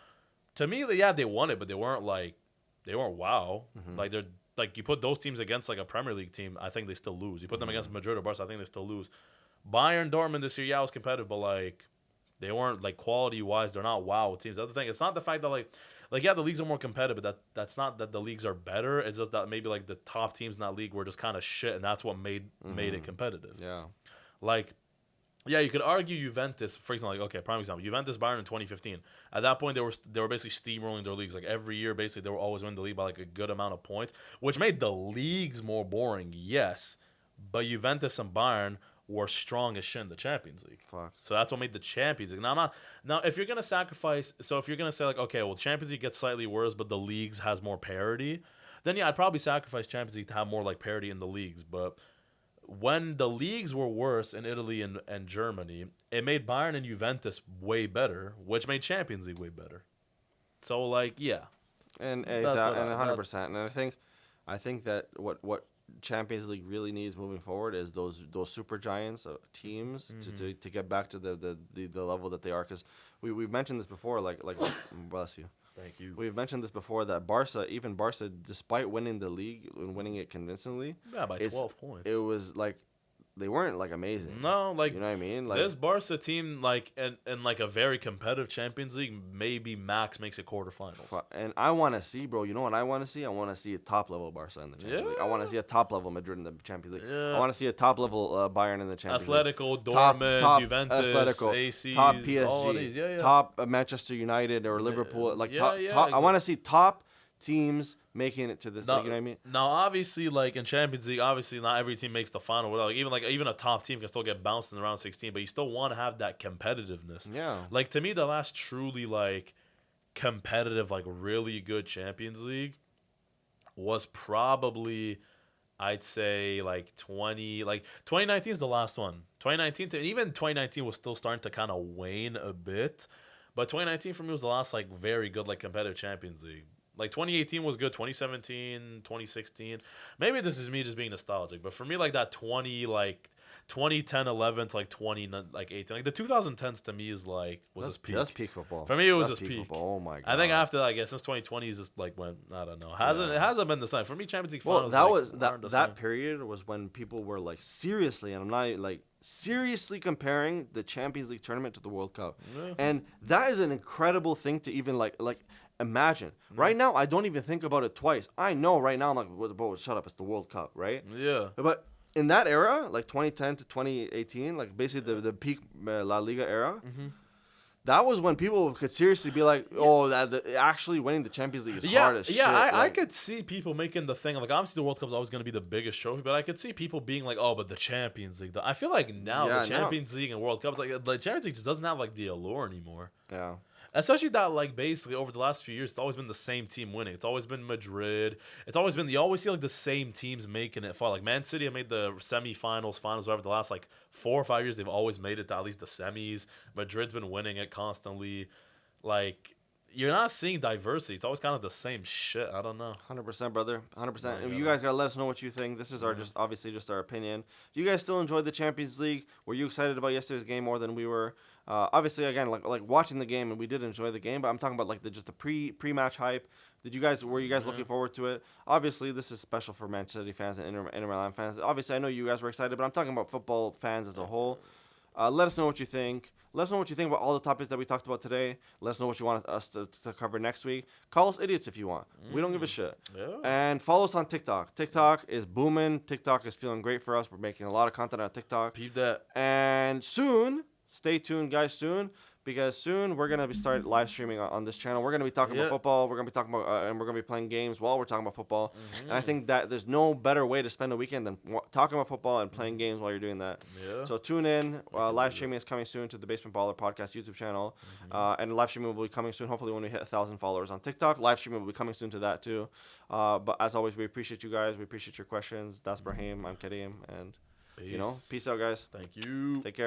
S2: To me, they won it, but they weren't wow.
S1: Mm-hmm.
S2: Like they're like you put those teams against like a Premier League team, I think they still lose. You put them against Madrid or Barca, I think they still lose. Bayern, Dortmund this year, was competitive, but like. They weren't like quality wise. They're not wow teams. That's the thing. It's not the fact that like yeah, the leagues are more competitive, but that's not that the leagues are better. It's just that maybe like the top teams in that league were just kind of shit, and that's what made it competitive.
S1: Yeah.
S2: Like, yeah, you could argue Juventus, for example. Like, okay, prime example, Juventus Bayern in 2015. At that point, they were basically steamrolling their leagues. Like every year, basically, they were always winning the league by like a good amount of points, which made the leagues more boring. Yes, but Juventus and Bayern were strong as shit in the Champions League.
S1: Fuck.
S2: So that's what made the Champions League. Now if you're gonna sacrifice, so if you're gonna say like, okay, well, Champions League gets slightly worse, but the leagues has more parity, then yeah, I'd probably sacrifice Champions League to have more like parity in the leagues. But when the leagues were worse in Italy and Germany, it made Bayern and Juventus way better, which made Champions League way better. So like, yeah,
S1: and 100%. And I think that what Champions League really needs moving forward is those super giants teams to get back to the level that they are, because we've mentioned this before, like bless you.
S2: Thank you.
S1: We've mentioned this before that Barca, despite winning the league and winning it convincingly,
S2: by 12 points,
S1: it was like they weren't like amazing.
S2: No, like,
S1: you know what I mean? Like
S2: this Barca team, like in like a very competitive Champions League, maybe max makes it quarterfinals.
S1: And I want to see, bro. You know what I want to see? I want to see a top level Barca in the Champions League. I want to see a top level Madrid in the Champions League.
S2: Yeah.
S1: I want to see a top level Bayern in the Champions
S2: League.
S1: League.
S2: Dortmund, Juventus,
S1: Atletico,
S2: AC,
S1: top PSG,
S2: all of these. Yeah.
S1: top Manchester United or Liverpool. Top.
S2: Exactly.
S1: I want to see top teams making it to this.
S2: Now,
S1: you know what I mean?
S2: Now, obviously, like in Champions League, obviously not every team makes the final. Like even a top team can still get bounced in the round 16, but you still want to have that competitiveness.
S1: Yeah.
S2: Like to me, the last truly like competitive, like really good Champions League was probably, I'd say like 2019 is the last one. 2019 was still starting to kind of wane a bit, but 2019 for me was the last like very good like competitive Champions League. Like 2018 was good, 2017, 2016. Maybe this is me just being nostalgic, but for me like that 2010, 11 to like 18. Like the 2010s to me is like his peak.
S1: That's peak football.
S2: For me it was his peak.
S1: Football. Oh my god.
S2: I think after that, I guess since 2020 is just like when I don't know. It hasn't been the same. For me Champions League finals
S1: that period was when people were like seriously, and I'm not like seriously comparing the Champions League tournament to the World Cup. Yeah. And that is an incredible thing to even like imagine. Right now, I don't even think about it twice. I know right now, I'm like, bro, shut up. It's the World Cup, right?
S2: Yeah.
S1: But in that era, like 2010 to 2018, like basically the peak La Liga era, that was when people could seriously be like, oh, actually winning the Champions League is hard as shit.
S2: Yeah, I could see people making the thing. Like, obviously, the World Cup is always going to be the biggest trophy, but I could see people being like, oh, but the Champions League. I feel like now the Champions League and World Cup, like the Champions League just doesn't have like the allure anymore.
S1: Yeah.
S2: Especially that, like, basically over the last few years, it's always been the same team winning. It's always been Madrid. It's always been, you always see, like, the same teams making it far. Like, Man City have made the semifinals, finals, whatever. The last, like, 4 or 5 years, they've always made it to at least the semis. Madrid's been winning it constantly. Like, you're not seeing diversity. It's always kind of the same shit. I don't know.
S1: 100%, brother. 100%. And you guys got to let us know what you think. This is our obviously our opinion. Do you guys still enjoy the Champions League? Were you excited about yesterday's game more than we were? Obviously, again, like watching the game, and we did enjoy the game, but I'm talking about like the pre-match hype. Were you guys looking forward to it? Obviously, this is special for Manchester City fans and Inter Milan fans. Obviously, I know you guys were excited, but I'm talking about football fans as a whole. Let us know what you think. Let us know what you think about all the topics that we talked about today. Let us know what you want us to cover next week. Call us idiots if you want. We don't give a shit.
S2: Yeah.
S1: And follow us on TikTok. TikTok is booming. TikTok is feeling great for us. We're making a lot of content on TikTok.
S2: Peep that.
S1: And soon, stay tuned, guys, soon. because soon we're gonna be start live streaming on this channel. We're gonna be talking about football. We're gonna be talking about and we're gonna be playing games while we're talking about football. And I think that there's no better way to spend a weekend than talking about football and playing games while you're doing that.
S2: Yeah.
S1: So tune in. Live streaming is coming soon to the Basement Baller Podcast YouTube channel, and live streaming will be coming soon. Hopefully, when we hit 1,000 followers on TikTok, live streaming will be coming soon to that too. But as always, we appreciate you guys. We appreciate your questions. That's Brahim. I'm Kareem, and peace out, guys.
S2: Thank you.
S1: Take care.